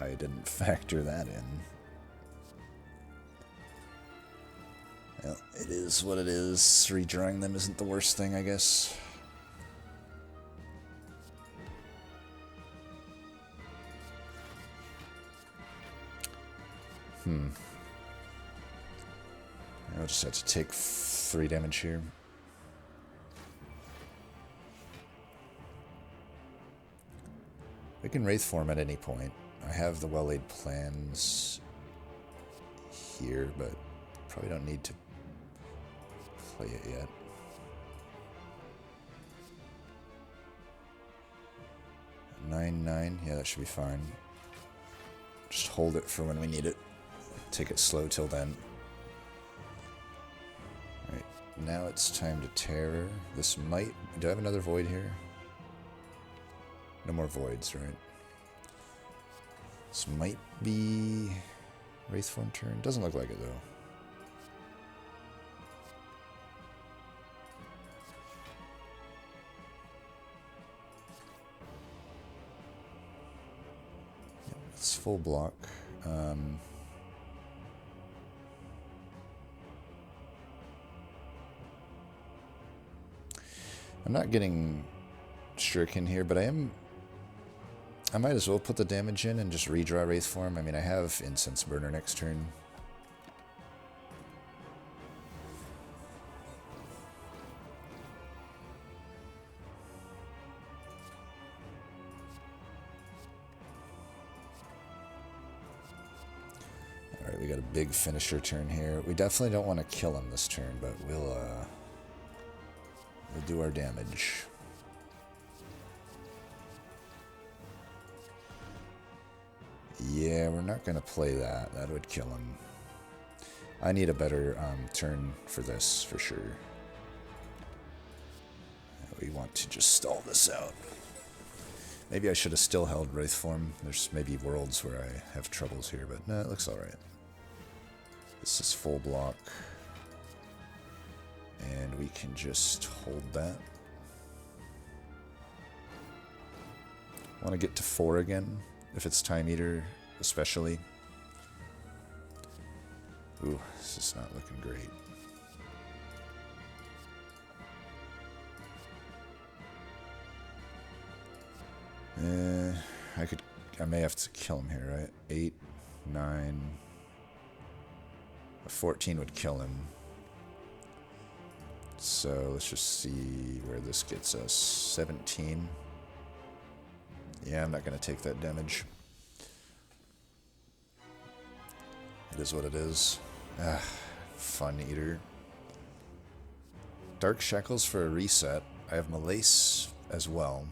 I didn't factor that in. Well, it is what it is. Redrawing them isn't the worst thing, I guess. I'll just have to take 3 damage here. We can Wraith form at any point. I have the well-laid plans here, but probably don't need to play it yet. Nine, yeah, that should be fine. Just hold it for when we need it. Take it slow till then. Alright, now it's time to terror. This might... Do I have another void here? No more voids, right? This might be Wraithform turn. Doesn't look like it though. Yep, it's full block. I'm not getting Shuriken here, but I might as well put the damage in and just redraw Wraith Form. I mean, I have Incense Burner next turn. Alright, we got a big finisher turn here. We definitely don't want to kill him this turn, but we'll do our damage. Yeah, we're not going to play that. That would kill him. I need a better turn for this, for sure. We want to just stall this out. Maybe I should have still held Wraith Form. There's maybe worlds where I have troubles here, but no, it looks alright. This is full block. And we can just hold that. Want to get to 4 again, if it's Time Eater, especially. Ooh, this is not looking great. I may have to kill him here, right? 8, 9, a 14 would kill him. So let's just see where this gets us. 17. Yeah, I'm not going to take that damage. It is what it is. Ah, Fun Eater. Dark Shackles for a reset. I have Malace as well.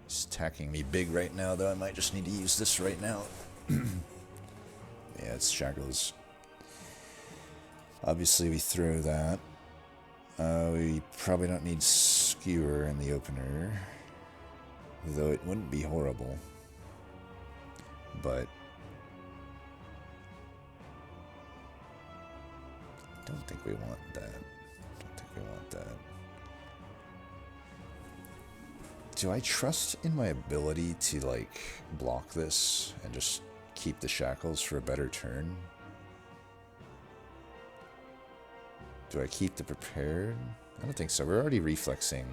He's attacking me big right now, though. I might just need to use this right now. Yeah, it's Shackles. Obviously, we throw that. We probably don't need Skewer in the opener, though it wouldn't be horrible. But I don't think we want that. Do I trust in my ability to, like, block this and just keep the shackles for a better turn? Do I keep the prepared? I don't think so. We're already reflexing.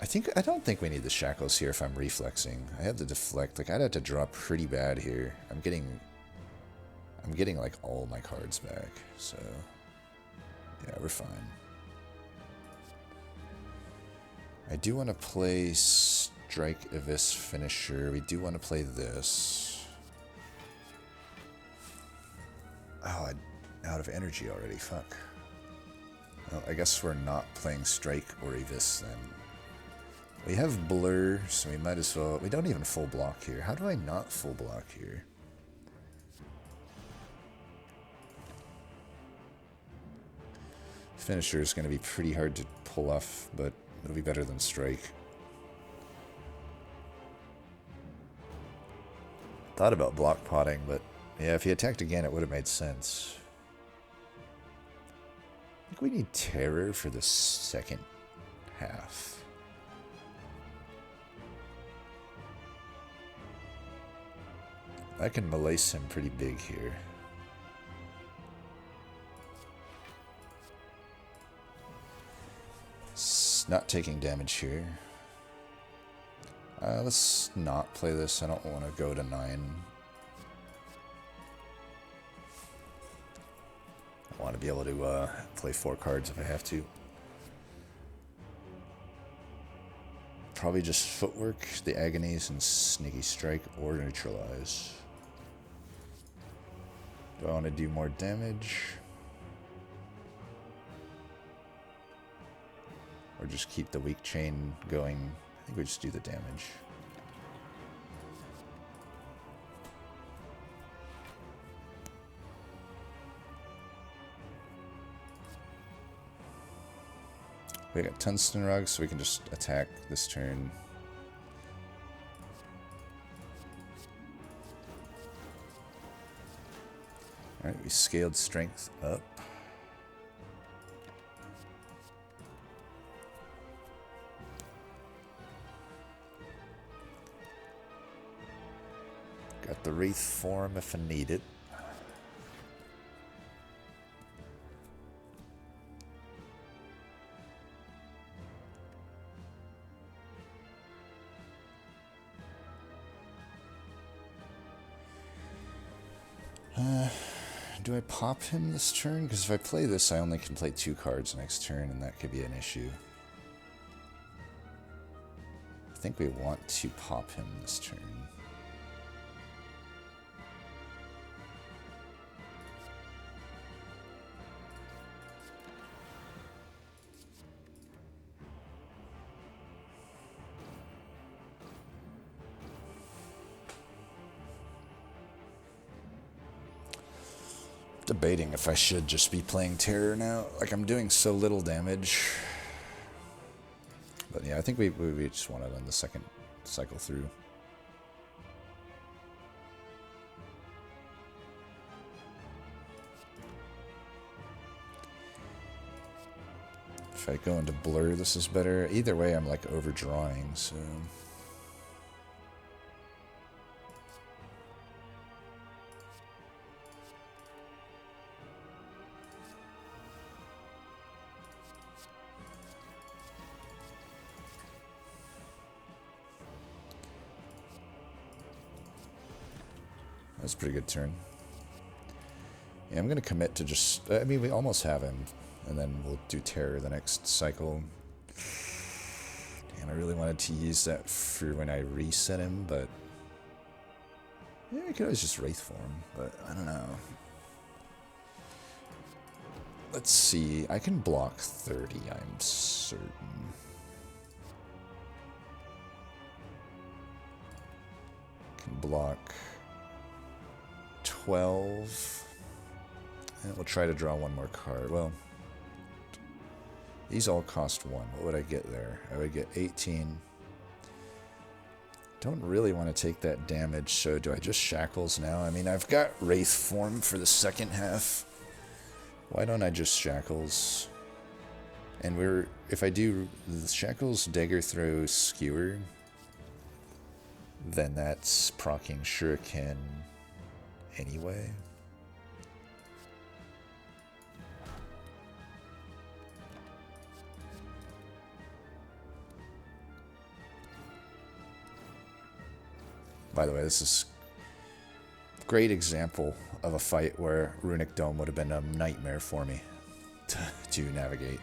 I don't think we need the shackles here if I'm reflexing. I have the deflect. Like, I'd have to draw pretty bad here. I'm getting like all my cards back. So yeah, we're fine. I do want to play Strike Abyss Finisher. We do want to play this. Oh, I'm out of energy already. Fuck. Well, I guess we're not playing Strike or Abyss then. We have Blur, so we might as well... We don't even full block here. How do I not full block here? Finisher is going to be pretty hard to pull off, but it'll be better than Strike. Thought about block potting, but yeah, if he attacked again, it would have made sense. I think we need Terror for the second half. I can malace him pretty big here. Not taking damage here. Let's not play this. I don't want to go to 9. I want to be able to play 4 cards if I have to. Probably just Footwork, the Agonies, and Sneaky Strike or Neutralize. Do I want to do more damage? Or just keep the weak chain going? I think we just do the damage. We got Tungsten Rug, so we can just attack this turn. Alright, we scaled strength up. Got the Wraith form if I need it. Do I pop him this turn? Because if I play this, I only can play 2 cards next turn, and that could be an issue. I think we want to pop him this turn. Debating if I should just be playing Terror now. Like, I'm doing so little damage. But yeah, I think we just want it on the second cycle through. If I go into Blur, this is better. Either way, I'm like overdrawing, so... That's a pretty good turn. Yeah, I'm going to commit to just... I mean, we almost have him. And then we'll do Terror the next cycle. Damn, I really wanted to use that for when I reset him, but... Yeah, I could always just Wraith form, but I don't know. Let's see. I can block 30, I'm certain. Can block... 12. And we'll try to draw one more card. Well, these all cost 1. What would I get there? I would get 18. Don't really want to take that damage, so do I just Shackles now? I mean, I've got Wraith form for the second half. Why don't I just Shackles? And if I do the Shackles, Dagger Throw, Skewer, then that's proccing Shuriken anyway. By the way, this is a great example of a fight where Runic Dome would have been a nightmare for me to navigate.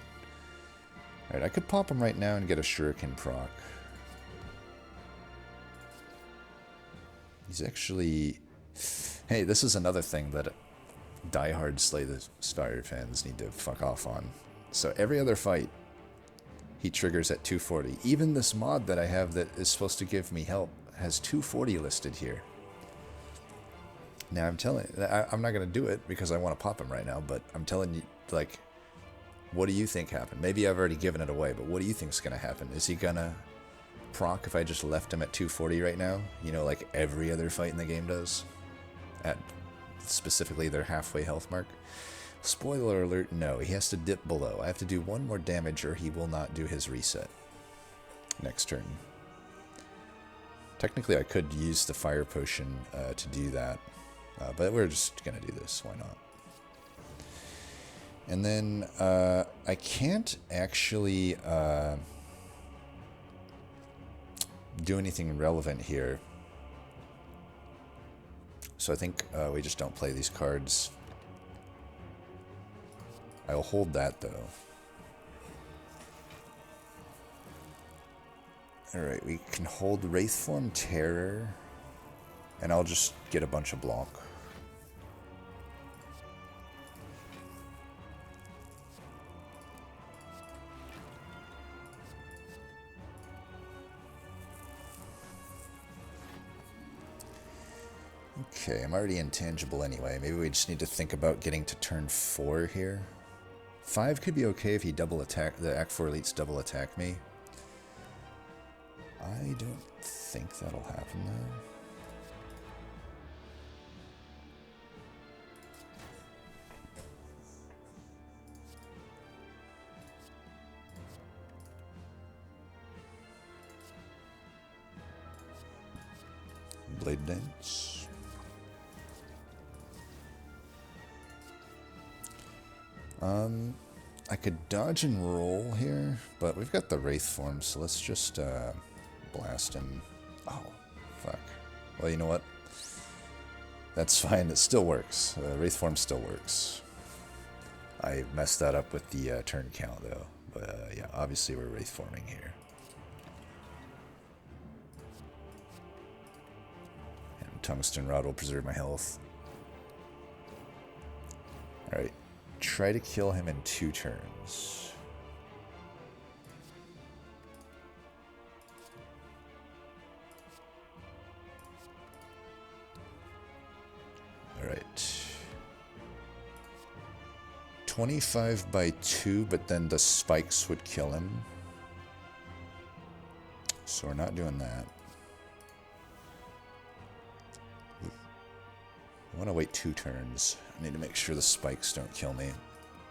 Alright, I could pop him right now and get a Shuriken proc. He's actually... Hey, this is another thing that diehard Slay the Spire fans need to fuck off on. So every other fight, he triggers at 240. Even this mod that I have that is supposed to give me help has 240 listed here. Now I'm telling you, I'm not going to do it because I want to pop him right now, but I'm telling you, like, what do you think happened? Maybe I've already given it away, but what do you think is going to happen? Is he going to proc if I just left him at 240 right now? You know, like every other fight in the game does? At specifically their halfway health mark? Spoiler alert, no. He has to dip below. I have to do one more damage or he will not do his reset next turn. Technically, I could use the fire potion to do that, but we're just going to do this. Why not? And then I can't actually do anything relevant here. So I think we just don't play these cards. I'll hold that, though. Alright, we can hold Wraithform Terror, and I'll just get a bunch of block. Okay, I'm already intangible anyway. Maybe we just need to think about getting to turn 4 here. 5 could be okay if he double attack, the Act 4 elites double attack me. I don't think that'll happen though. Blade Dance. I could dodge and roll here, but we've got the Wraith form, so let's just blast him. Oh, fuck. Well, you know what? That's fine. It still works. Wraith form still works. I messed that up with the turn count, though. But yeah, obviously we're Wraith forming here. And Tungsten Rod will preserve my health. Alright. Try to kill him in 2 turns. Alright. 25 by 2, but then the spikes would kill him. So we're not doing that. I want to wait 2 turns. I need to make sure the spikes don't kill me.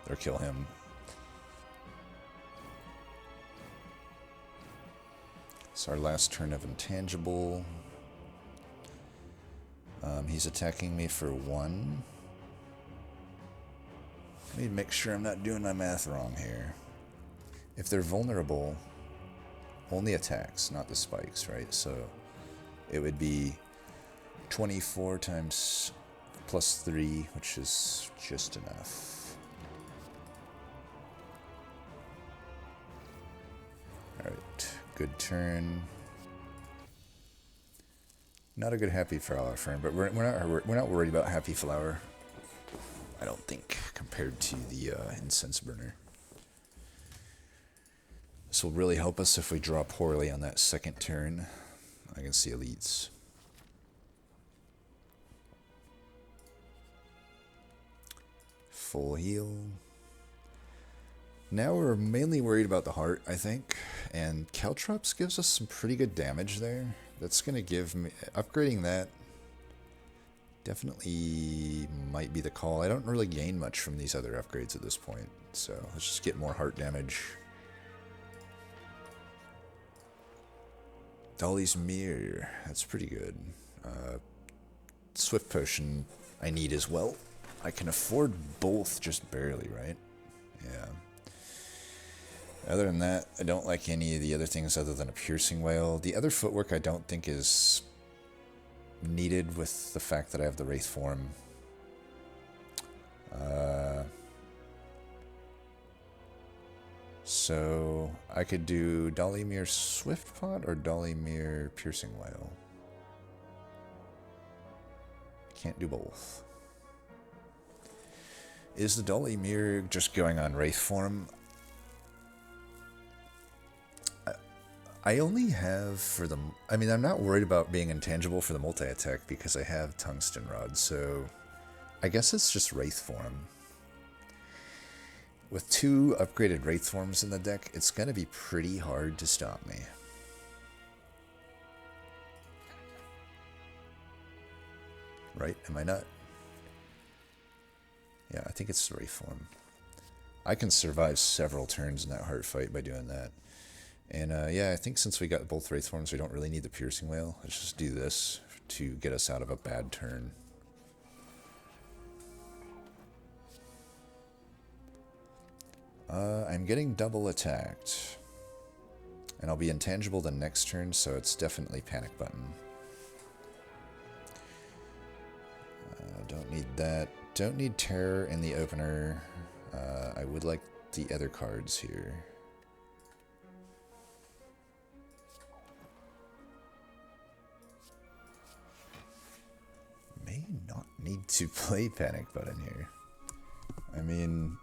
Or kill him. It's our last turn of intangible. He's attacking me for 1. I need to make sure I'm not doing my math wrong here. If they're vulnerable, only attacks, not the spikes, right? So it would be 24 times plus 3, which is just enough. Alright, good turn. Not a good Happy Flower friend, but we're not worried about Happy Flower. I don't think, compared to the Incense Burner. This will really help us if we draw poorly on that second turn. I can see elites. Full heal. Now we're mainly worried about the heart, I think, and Caltrops gives us some pretty good damage there. That's going to give me... Upgrading that definitely might be the call. I don't really gain much from these other upgrades at this point, so let's just get more heart damage. Dolly's Mirror, that's pretty good. Swift Potion I need as well. I can afford both just barely, right? Yeah. Other than that, I don't like any of the other things other than a Piercing Wail. The other footwork I don't think is needed with the fact that I have the Wraith form. So I could do Dalimir Swiftpot or Dalimir Piercing Wail. Can't do both. Is the Dalimir just going on Wraith form? I only have for the... I mean, I'm not worried about being intangible for the multi-attack because I have Tungsten Rod, so I guess it's just Wraith form. With 2 upgraded Wraith forms in the deck, it's going to be pretty hard to stop me. Right? Am I not? Yeah, I think it's Wraith form. I can survive several turns in that heart fight by doing that. And yeah, I think since we got both Wraith forms, we don't really need the Piercing Wail. Let's just do this to get us out of a bad turn. I'm getting double attacked. And I'll be intangible the next turn, so it's definitely Panic Button. Don't need that. Don't need Terror in the opener. I would like the other cards here. May not need to play Panic Button here. I mean...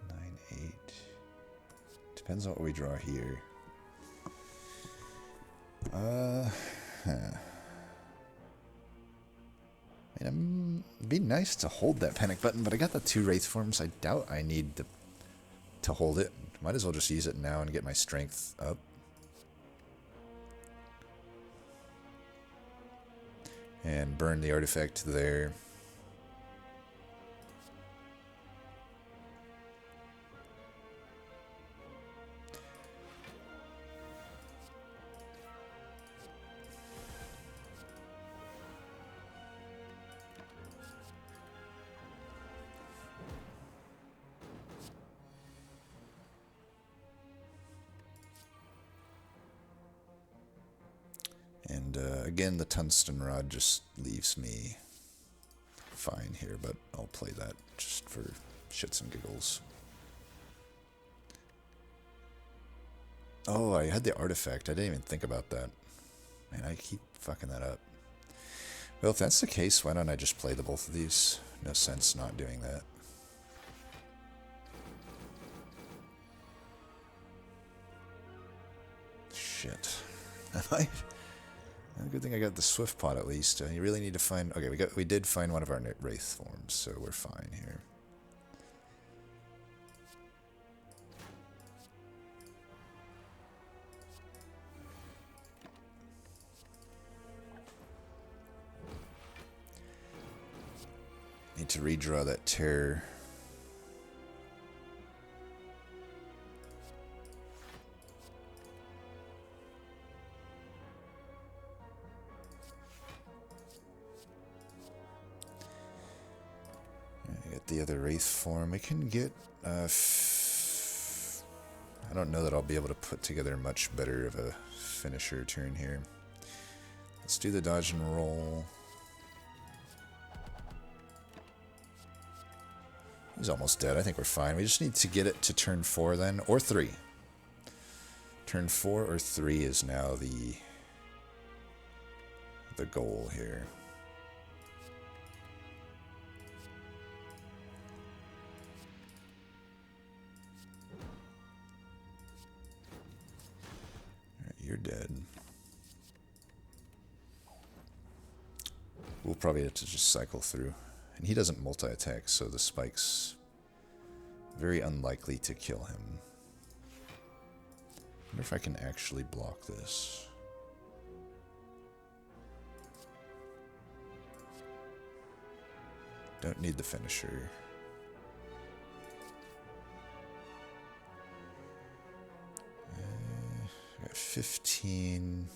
9-8. Depends on what we draw here. I mean, it'd be nice to hold that Panic Button, but I got the 2 Wraith forms. I doubt I need to hold it. Might as well just use it now and get my strength up. And burn the artifact there. And again, the Tungsten Rod just leaves me fine here, but I'll play that just for shits and giggles. Oh, I had the artifact. I didn't even think about that. Man, I keep fucking that up. Well, if that's the case, why don't I just play the both of these? No sense not doing that. Shit. Good thing I got the Swift Pot at least. You really need to find... Okay, we did find one of our Wraith forms, so we're fine here. Need to redraw that Terror. The other Wraith form. We can get I don't know that I'll be able to put together much better of a finisher turn here. Let's do the dodge and roll. He's almost dead. I think we're fine. We just need to get it to turn 4 then, or 3. Turn 4 or 3 is now the goal here. You're dead. We'll probably have to just cycle through. And he doesn't multi-attack, so the spike's very unlikely to kill him. I wonder if I can actually block this. Don't need the finisher. I got 15.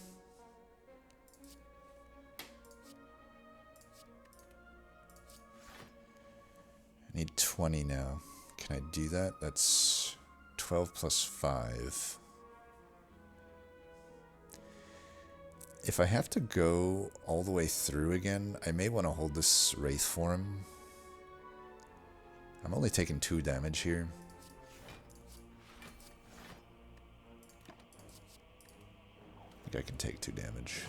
I need 20 now. Can I do that? That's 12 plus 5. If I have to go all the way through again, I may want to hold this Wraith form. I'm only taking 2 damage here. I think I can take 2 damage.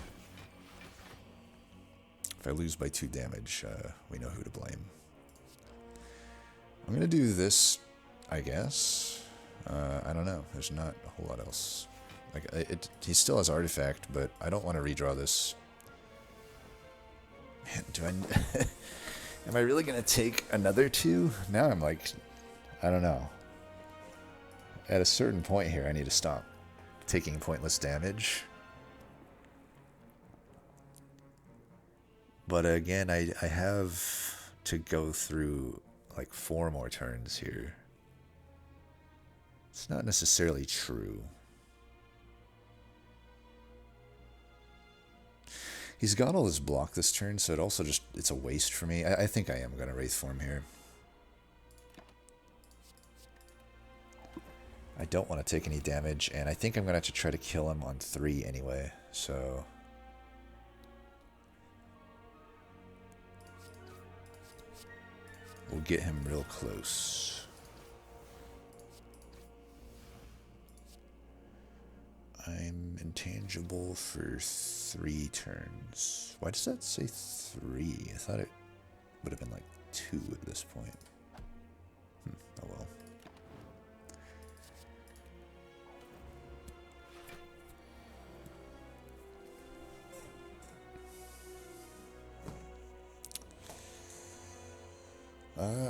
If I lose by 2 damage, we know who to blame. I'm going to do this, I guess. I don't know. There's not a whole lot else. Like he still has Artifact, but I don't want to redraw this. Man, do I... Am I really going to take another 2? Now I'm like... I don't know. At a certain point here, I need to stop taking pointless damage. But again, I have to go through like 4 more turns here. It's not necessarily true. He's got all his block this turn, so it also just, it's a waste for me. I think I am going to Wraith Form here. I don't want to take any damage, and I think I'm going to have to try to kill him on 3 anyway, so... We'll get him real close. I'm intangible for 3 turns. Why does that say 3? I thought it would have been like 2 at this point. Oh well.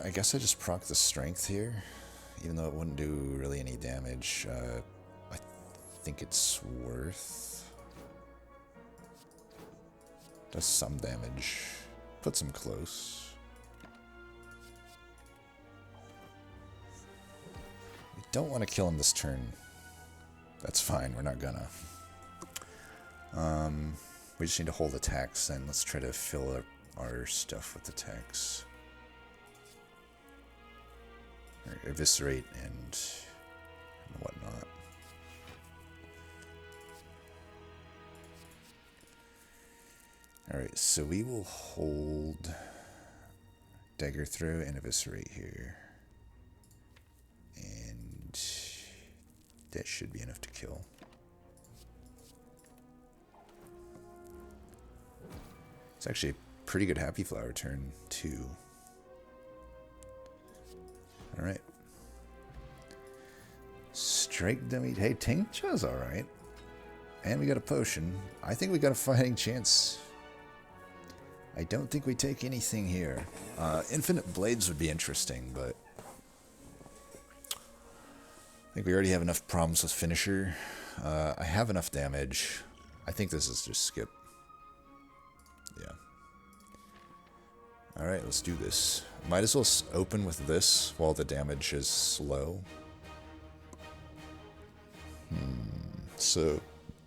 I guess I just proc the strength here, even though it wouldn't do really any damage. I think it's worth. Does some damage. Puts him close. We don't want to kill him this turn. That's fine, we're not gonna. We just need to hold attacks, and let's try to fill up our stuff with attacks. Or eviscerate and whatnot. Alright, so we will hold Dagger Throw and Eviscerate here. And that should be enough to kill. It's actually a pretty good Happy Flower turn, too. Alright. Strike dummy. Hey, Tincture's alright. And we got a potion. I think we got a fighting chance. I don't think we take anything here. Infinite Blades would be interesting, but I think we already have enough problems with Finisher. I have enough damage. I think this is just skip. Yeah. Alright, let's do this. Might as well open with this while the damage is slow. So,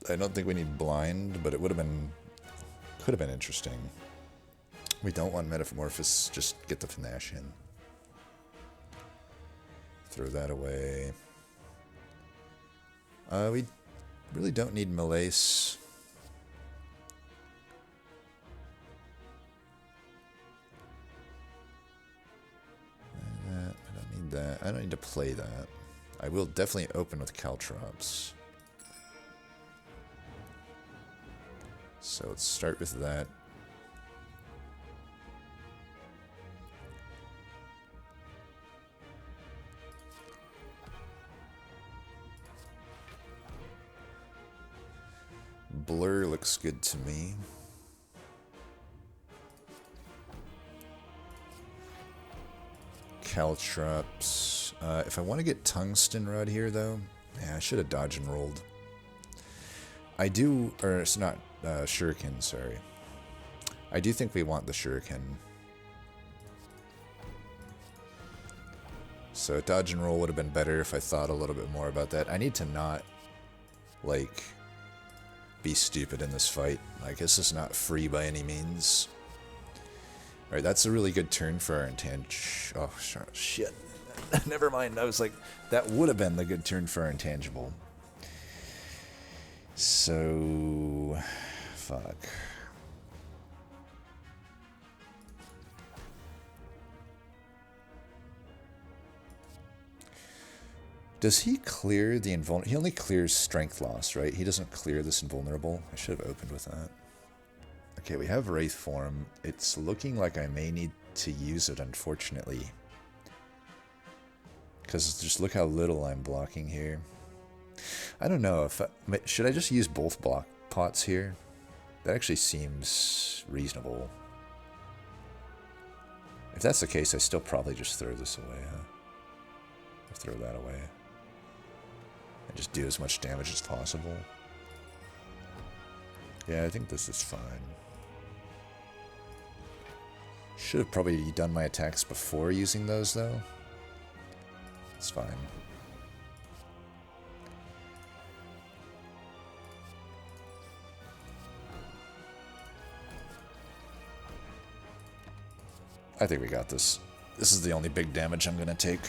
I don't think we need blind, but it would have been... could have been interesting. We don't want Metamorphosis, just get the Panache in. Throw that away. We really don't need Malaise. I don't need that. I don't need to play that. I will definitely open with Caltrops. So let's start with that. Blur looks good to me. Caltrops. If I want to get Tungsten Rod here, though, yeah, I should have dodged and rolled. I do, or it's not Shuriken, sorry. I do think we want the Shuriken. So dodge and roll would have been better if I thought a little bit more about that. I need to not, like, be stupid in this fight. Like, this is not free by any means. Alright, that's a really good turn for our intangible. Oh, shit. Never mind. I was like, that would have been the good turn for our intangible. So, Fuck. Does he clear the invulnerable? He only clears strength loss, right? He doesn't clear this invulnerable. I should have opened with that. Okay, we have Wraith form. It's looking like I may need to use it, unfortunately. Because just look how little I'm blocking here. I don't know if should I just use both block pots here? That actually seems reasonable. If that's the case, I still probably just throw this away, huh? Or throw that away. And just do as much damage as possible. Yeah, I think this is fine. Should have probably done my attacks before using those, though. It's fine. I think we got this. This is the only big damage I'm going to take.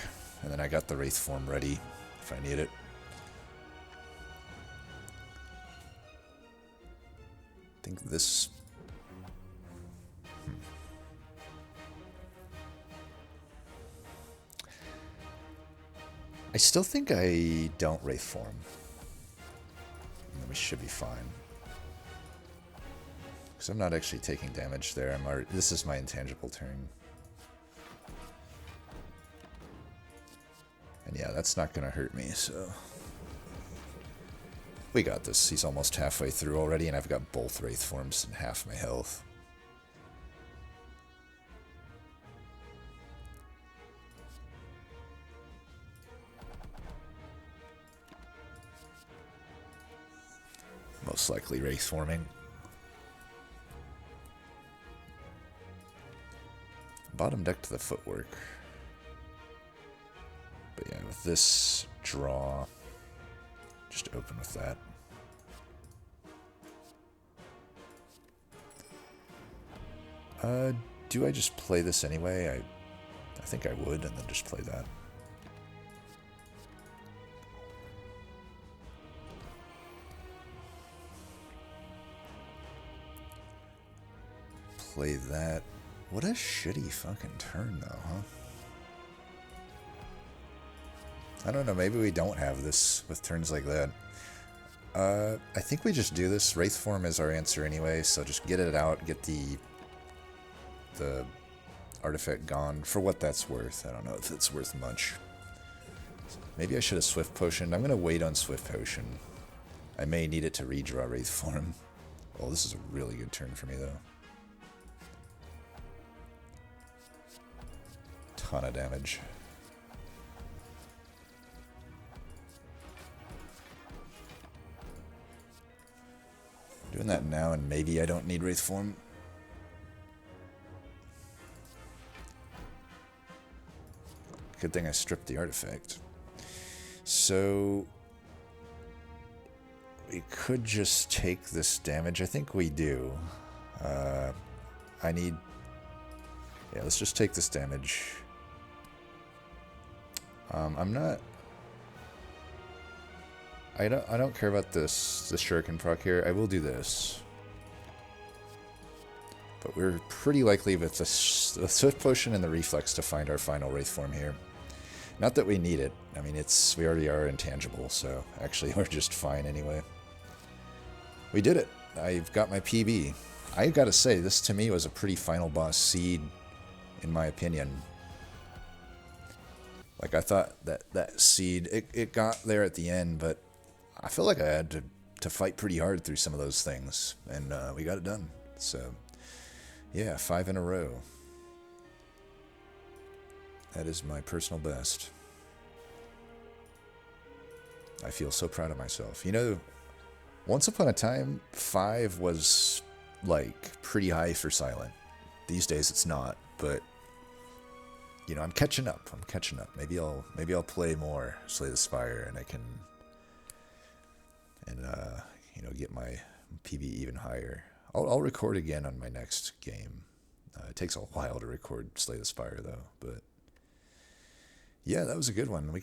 And then I got the Wraith form ready if I need it. I think this... I still think I don't Wraith form. And then we should be fine. Because I'm not actually taking damage there. I'm already, this is my intangible turn. And yeah, that's not going to hurt me, so... We got this. He's almost halfway through already, and I've got both Wraith forms and half my health. Most likely Wraith forming. Bottom deck to the footwork. But yeah, with this draw, just open with that. Do I just play this anyway? I think I would, and then just play that. Play that. What a shitty fucking turn, though, huh? I don't know, maybe we don't have this with turns like that. I think we just do this. Wraith form is our answer anyway, so just get it out, get the artifact gone for what that's worth. I don't know if it's worth much. Maybe I should have Swift Potioned. I'm going to wait on Swift Potion. I may need it to redraw Wraith form. Oh, this is a really good turn for me, though. Ton of damage. Doing that now, and maybe I don't need Wraith form. Good thing I stripped the artifact. So we could just take this damage. I think we do. I need... Yeah, let's just take this damage. I'm not... I don't care about this Shuriken proc here. I will do this. But we're pretty likely with the Swift Potion and the Reflex to find our final Wraith form here. Not that we need it. I mean, we already are intangible, so actually we're just fine anyway. We did it. I've got my PB. I gotta say, this to me was a pretty final boss seed, in my opinion. Like, I thought that seed, it got there at the end, but I feel like I had to fight pretty hard through some of those things, and we got it done. So, yeah, 5 in a row. That is my personal best. I feel so proud of myself. You know, once upon a time, 5 was, like, pretty high for Silent. These days it's not, but, you know, I'm catching up. I'm catching up. Maybe I'll play more Slay the Spire, and I can, you know, get my PB even higher. I'll record again on my next game. It takes a while to record Slay the Spire, though, but yeah, that was a good one. We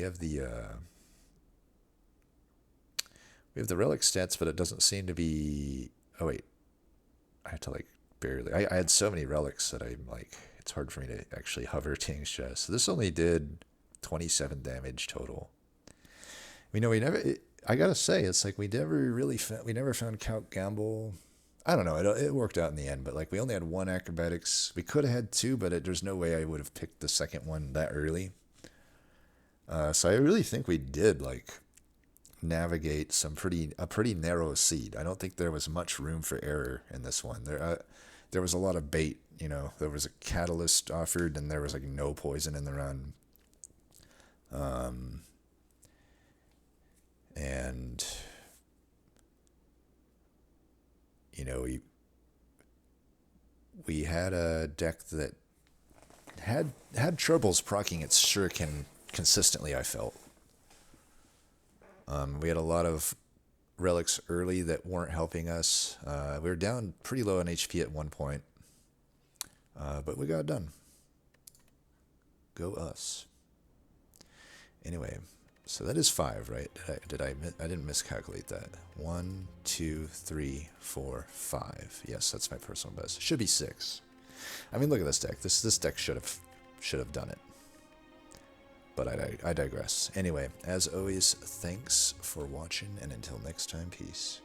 have the We have the relic stats, but it doesn't seem to be... Oh, wait. I have to, like, barely... I had so many relics that I'm, like... It's hard for me to actually hover Ting's chest. So this only did 27 damage total. We know we never... I gotta say, it's like we never really... we never found Count Gamble... I don't know. It worked out in the end, but, like, we only had 1 acrobatics. We could have had 2, but there's no way I would have picked the second one that early. So I really think we did, like... navigate a pretty narrow seed. I don't think there was much room for error in this one. There was a lot of bait, you know. There was a catalyst offered, and there was like no poison in the run. And you know, we had a deck that had troubles proccing its shuriken consistently, I felt. We had a lot of relics early that weren't helping us. We were down pretty low on HP at one point, but we got it done. Go us. Anyway, so that is 5, right? I didn't miscalculate that. 1, 2, 3, 4, 5. Yes, that's my personal best. Should be 6. I mean, look at this deck. This deck should have done it. But I digress. Anyway, as always, thanks for watching, and until next time, peace.